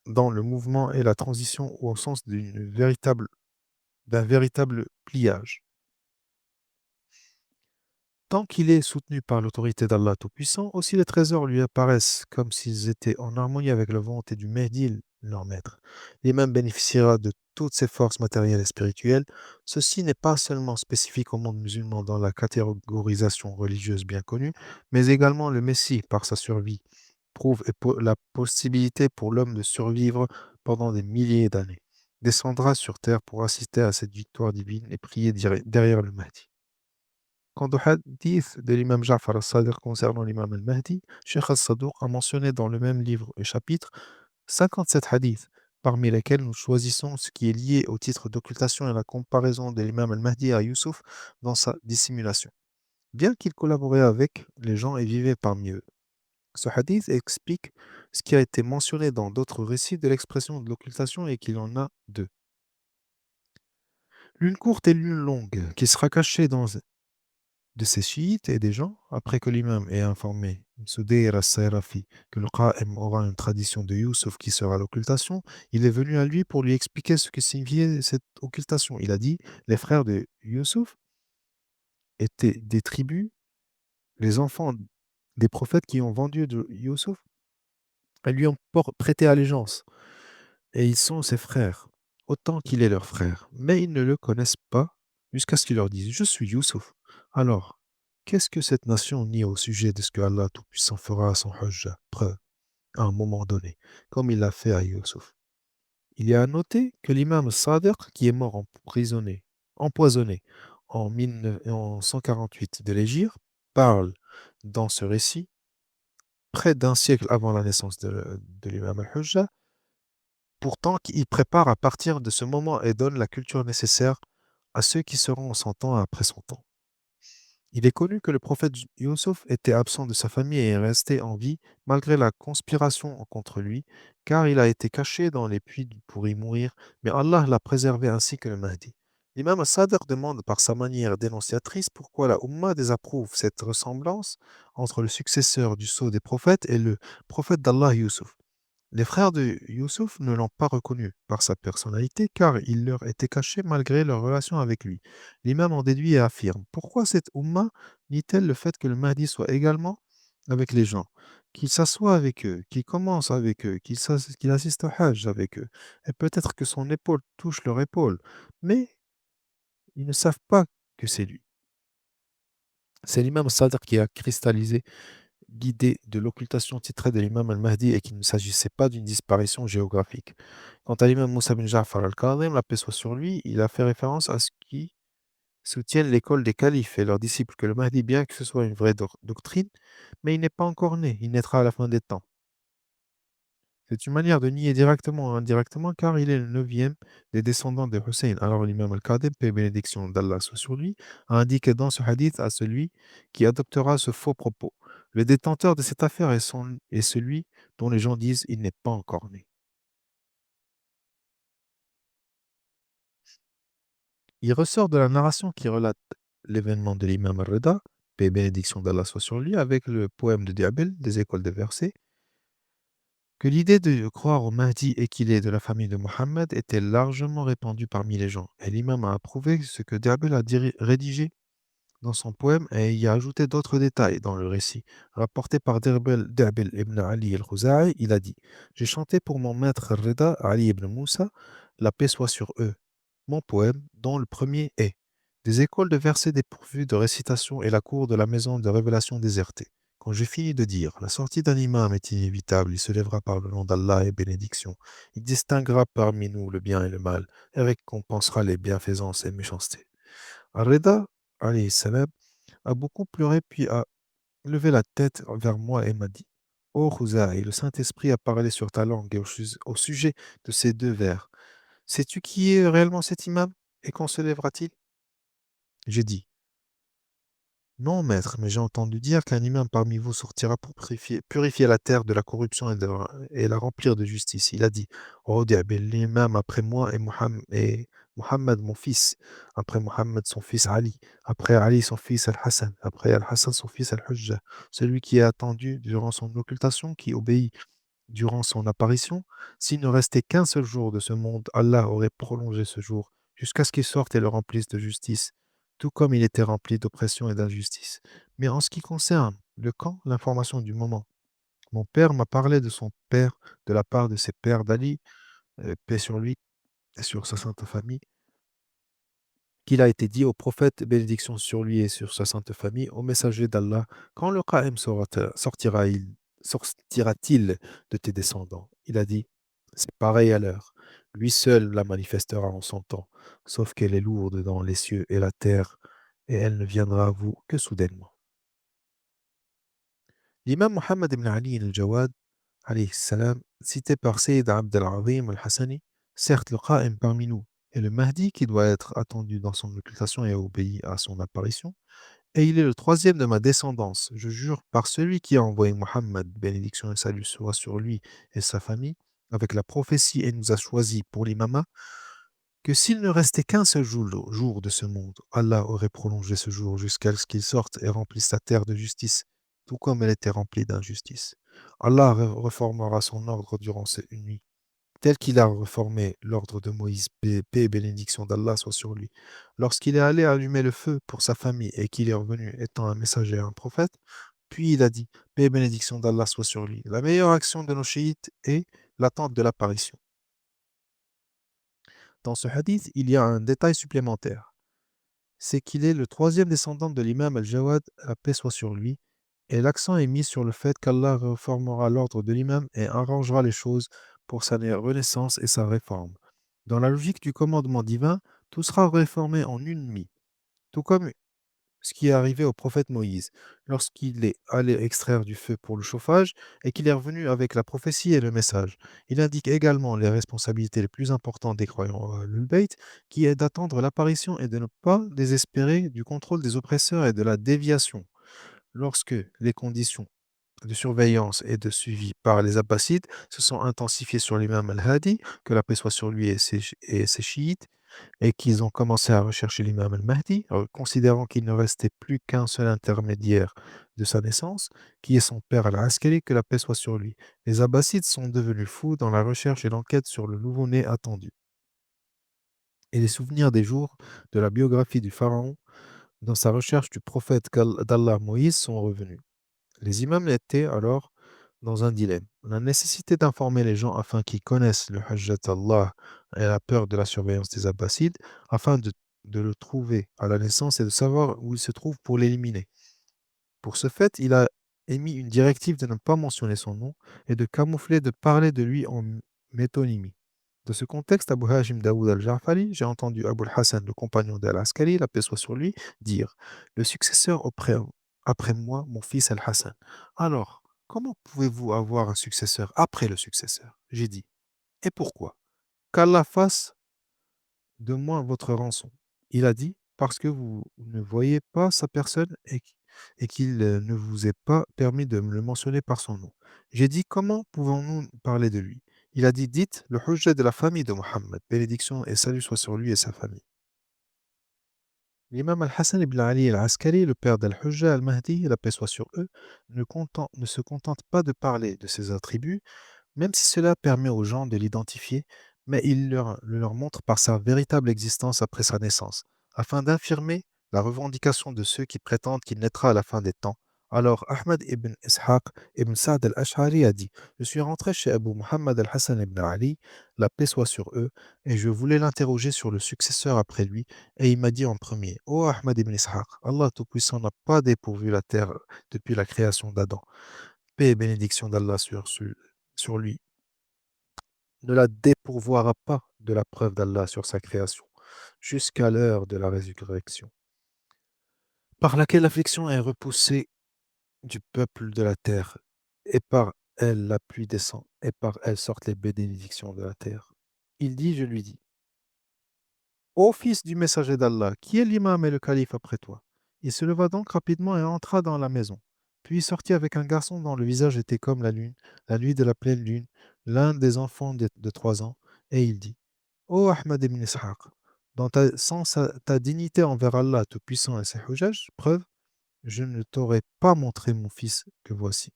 dans le mouvement et la transition ou au sens d'un véritable pliage. Tant qu'il est soutenu par l'autorité d'Allah Tout-Puissant, aussi les trésors lui apparaissent comme s'ils étaient en harmonie avec la volonté du Mahdi, leur maître. L'imam bénéficiera de toutes ses forces matérielles et spirituelles. Ceci n'est pas seulement spécifique au monde musulman dans la catégorisation religieuse bien connue, mais également le Messie par sa survie éprouve la possibilité pour l'homme de survivre pendant des milliers d'années, descendra sur terre pour assister à cette victoire divine et prier derrière le Mahdi. Quant au hadith de l'imam Ja'far al-Sadiq concernant l'imam al-Mahdi, Sheikh al-Sadouk a mentionné dans le même livre et chapitre 57 hadiths, parmi lesquels nous choisissons ce qui est lié au titre d'occultation et la comparaison de l'imam al-Mahdi à Youssouf dans sa dissimulation, bien qu'il collaborait avec les gens et vivait parmi eux. Ce hadith explique ce qui a été mentionné dans d'autres récits de l'expression de l'occultation et qu'il en a deux. L'une courte et l'une longue, qui sera cachée dans de ses chiites et des gens, après que l'imam ait informé Sudayr al-Sayrafi que le Qa'im aura une tradition de Youssouf qui sera l'occultation, il est venu à lui pour lui expliquer ce que signifiait cette occultation. Il a dit, les frères de Youssouf étaient des tribus, les enfants des prophètes qui ont vendu de Youssouf et lui ont prêté allégeance. Et ils sont ses frères, autant qu'il est leur frère. Mais ils ne le connaissent pas jusqu'à ce qu'il leur dise, je suis Youssouf. Alors, qu'est-ce que cette nation nie au sujet de ce que Allah Tout-Puissant fera à son Hajjah, preuve, à un moment donné, comme il l'a fait à Youssouf? Il y a à noter que l'imam Sadiq, qui est mort empoisonné en 148 de l'Hégire, parle dans ce récit, près d'un siècle avant la naissance de l'imam al-Hujjah. Pourtant, il prépare à partir de ce moment et donne la culture nécessaire à ceux qui seront en son temps après son temps. Il est connu que le prophète Youssouf était absent de sa famille et est resté en vie malgré la conspiration contre lui, car il a été caché dans les puits pour y mourir, mais Allah l'a préservé ainsi que le Mahdi. L'imam Sadr demande par sa manière dénonciatrice pourquoi la Ummah désapprouve cette ressemblance entre le successeur du sceau des prophètes et le prophète d'Allah Youssouf. Les frères de Youssouf ne l'ont pas reconnu par sa personnalité car il leur était caché malgré leur relation avec lui. L'imam en déduit et affirme pourquoi cette Ummah nie-t-elle le fait que le Mahdi soit également avec les gens, qu'il s'assoie avec eux, qu'il commence avec eux, qu'il assiste au Hajj avec eux, et peut-être que son épaule touche leur épaule, mais ils ne savent pas que c'est lui. C'est l'imam Sadr qui a cristallisé l'idée de l'occultation titrée de l'imam al-Mahdi et qu'il ne s'agissait pas d'une disparition géographique. Quant à l'imam Moussa bin Ja'far al-Kadhim, la paix soit sur lui, il a fait référence à ce qui soutiennent l'école des califes et leurs disciples, que le Mahdi, bien que ce soit une vraie doctrine, mais il n'est pas encore né, il naîtra à la fin des temps. C'est une manière de nier directement ou indirectement car il est le neuvième des descendants de Hussein. Alors l'imam al-Kadhim, paix et bénédiction d'Allah soit sur lui, a indiqué dans ce hadith à celui qui adoptera ce faux propos. Le détenteur de cette affaire est celui dont les gens disent il n'est pas encore né. Il ressort de la narration qui relate l'événement de l'imam al-Rida, paix et bénédiction d'Allah soit sur lui, avec le poème de Diabel des écoles des versets, que l'idée de croire au Mahdi et qu'il est de la famille de Mohammed était largement répandue parmi les gens. Et l'imam a approuvé ce que Diabel a rédigé dans son poème et y a ajouté d'autres détails dans le récit. Rapporté par Diabel ibn Ali al-Khuza'i, il a dit: J'ai chanté pour mon maître Reda Ali ibn Moussa, la paix soit sur eux. Mon poème, dont le premier est des écoles de versets dépourvues de récitation et la cour de la maison de révélation désertée. Quand j'ai fini de dire, la sortie d'un imam est inévitable, il se lèvera par le nom d'Allah et bénédiction. Il distinguera parmi nous le bien et le mal, et récompensera les bienfaisances et méchancetés. Al-Rida, alayhi salam, a beaucoup pleuré puis a levé la tête vers moi et m'a dit: Ô Khouzaï, le Saint-Esprit a parlé sur ta langue et au sujet de ces deux vers. Sais-tu qui est réellement cet imam et quand se lèvera-t-il? J'ai dit: Non, maître, mais j'ai entendu dire qu'un imam parmi vous sortira pour purifier la terre de la corruption et la remplir de justice. Il a dit: Oh diable, l'imam après moi et Mohammed mon fils, après Mohammed son fils Ali, après Ali son fils Al-Hassan, après Al-Hassan son fils Al-Hujjah, celui qui est attendu durant son occultation, qui obéit durant son apparition. S'il ne restait qu'un seul jour de ce monde, Allah aurait prolongé ce jour jusqu'à ce qu'il sorte et le remplisse de justice, tout comme il était rempli d'oppression et d'injustice. Mais en ce qui concerne le quand, l'information du moment, mon père m'a parlé de son père, de la part de ses pères d'Ali, paix sur lui et sur sa sainte famille, qu'il a été dit au prophète, bénédiction sur lui et sur sa sainte famille, au messager d'Allah, quand le Qa'im sortira, il sortira-t-il de tes descendants? Il a dit, c'est pareil à l'heure. Lui seul la manifestera en son temps, sauf qu'elle est lourde dans les cieux et la terre, et elle ne viendra à vous que soudainement. L'imam Mohammed ibn Ali al-Jawad, alayhi salam, cité par Sayyid Abd al-Azim al-Hassani, certes le Qa'im parmi nous, est le Mahdi qui doit être attendu dans son occultation et obéi à son apparition, et il est le troisième de ma descendance. Je jure par celui qui a envoyé Mohammed, bénédiction et salut soit sur lui et sa famille, avec la prophétie et nous a choisis pour l'imama, que s'il ne restait qu'un seul jour de ce monde, Allah aurait prolongé ce jour jusqu'à ce qu'il sorte et remplisse sa terre de justice, tout comme elle était remplie d'injustice. Allah reformera son ordre durant cette nuit, tel qu'il a reformé l'ordre de Moïse, paix et bénédiction d'Allah soit sur lui. Lorsqu'il est allé allumer le feu pour sa famille et qu'il est revenu étant un messager et un prophète, puis il a dit, paix et bénédiction d'Allah soit sur lui. La meilleure action de nos chiites est l'attente de l'apparition. Dans ce hadith, il y a un détail supplémentaire. C'est qu'il est le troisième descendant de l'imam al-Jawad, la paix soit sur lui, et l'accent est mis sur le fait qu'Allah reformera l'ordre de l'imam et arrangera les choses pour sa renaissance et sa réforme. Dans la logique du commandement divin, tout sera réformé en une nuit, tout comme ce qui est arrivé au prophète Moïse, lorsqu'il est allé extraire du feu pour le chauffage et qu'il est revenu avec la prophétie et le message. Il indique également les responsabilités les plus importantes des croyants Bayt, qui est d'attendre l'apparition et de ne pas désespérer du contrôle des oppresseurs et de la déviation. Lorsque les conditions de surveillance et de suivi par les Abbassides se sont intensifiées sur l'imam al-Hadi, que la paix soit sur lui et ses chiites, et qu'ils ont commencé à rechercher l'imam al-Mahdi, considérant qu'il ne restait plus qu'un seul intermédiaire de sa naissance, qui est son père al-Askari, que la paix soit sur lui. Les Abbassides sont devenus fous dans la recherche et l'enquête sur le nouveau-né attendu. Et les souvenirs des jours de la biographie du pharaon dans sa recherche du prophète d'Allah Moïse sont revenus. Les imams étaient alors dans un dilemme. La nécessité d'informer les gens afin qu'ils connaissent le Hajjat Allah et la peur de la surveillance des Abbassides, afin de le trouver à la naissance et de savoir où il se trouve pour l'éliminer. Pour ce fait, il a émis une directive de ne pas mentionner son nom et de camoufler de parler de lui en métonymie. Dans ce contexte, Abu Hashim Daoud al-Ja'fari, j'ai entendu Abu al-Hassan, le compagnon d'Al-Askari, la paix soit sur lui, dire, le successeur après moi, mon fils Al-Hassan. Alors, comment pouvez-vous avoir un successeur après le successeur? J'ai dit, et pourquoi? Qu'Allah fasse de moi votre rançon. Il a dit, parce que vous ne voyez pas sa personne et qu'il ne vous est pas permis de me le mentionner par son nom. J'ai dit, comment pouvons-nous parler de lui? Il a dit, dites le hujjat de la famille de Mohammed, bénédiction et salut soit sur lui et sa famille. L'imam al-Hassan ibn Ali al-Askari, le père d'Al-Hujja al-Mahdi, la paix soit sur eux, ne se contente pas de parler de ses attributs, même si cela permet aux gens de l'identifier, mais il le leur montre par sa véritable existence après sa naissance, afin d'affirmer la revendication de ceux qui prétendent qu'il naîtra à la fin des temps. Alors Ahmad ibn Ishaq ibn Sa'd al-Ash'ari a dit, je suis rentré chez Abu Muhammad al-Hassan ibn Ali, la paix soit sur eux, et je voulais l'interroger sur le successeur après lui, et il m'a dit en premier, ô Ahmad ibn Ishaq, Allah Tout-Puissant n'a pas dépourvu la terre depuis la création d'Adam. Paix et bénédiction d'Allah sur lui ne la dépourvoira pas de la preuve d'Allah sur sa création, jusqu'à l'heure de la résurrection, par laquelle l'affliction est repoussée du peuple de la terre, et par elle la pluie descend, et par elle sortent les bénédictions de la terre. Il dit, je lui dis, ô fils du messager d'Allah, qui est l'imam et le calife après toi? Il se leva donc rapidement et entra dans la maison. Puis il sortit avec un garçon dont le visage était comme la lune, la nuit de la pleine lune, l'un des enfants de 3 ans, et il dit, ô Ahmad ibn Ishaq, ta dignité envers Allah Tout-Puissant et ses hujjaj, preuve, je ne t'aurais pas montré mon fils que voici.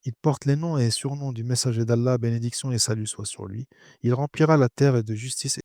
Il porte les noms et surnoms du messager d'Allah, bénédiction et salut soit sur lui. Il remplira la terre de justice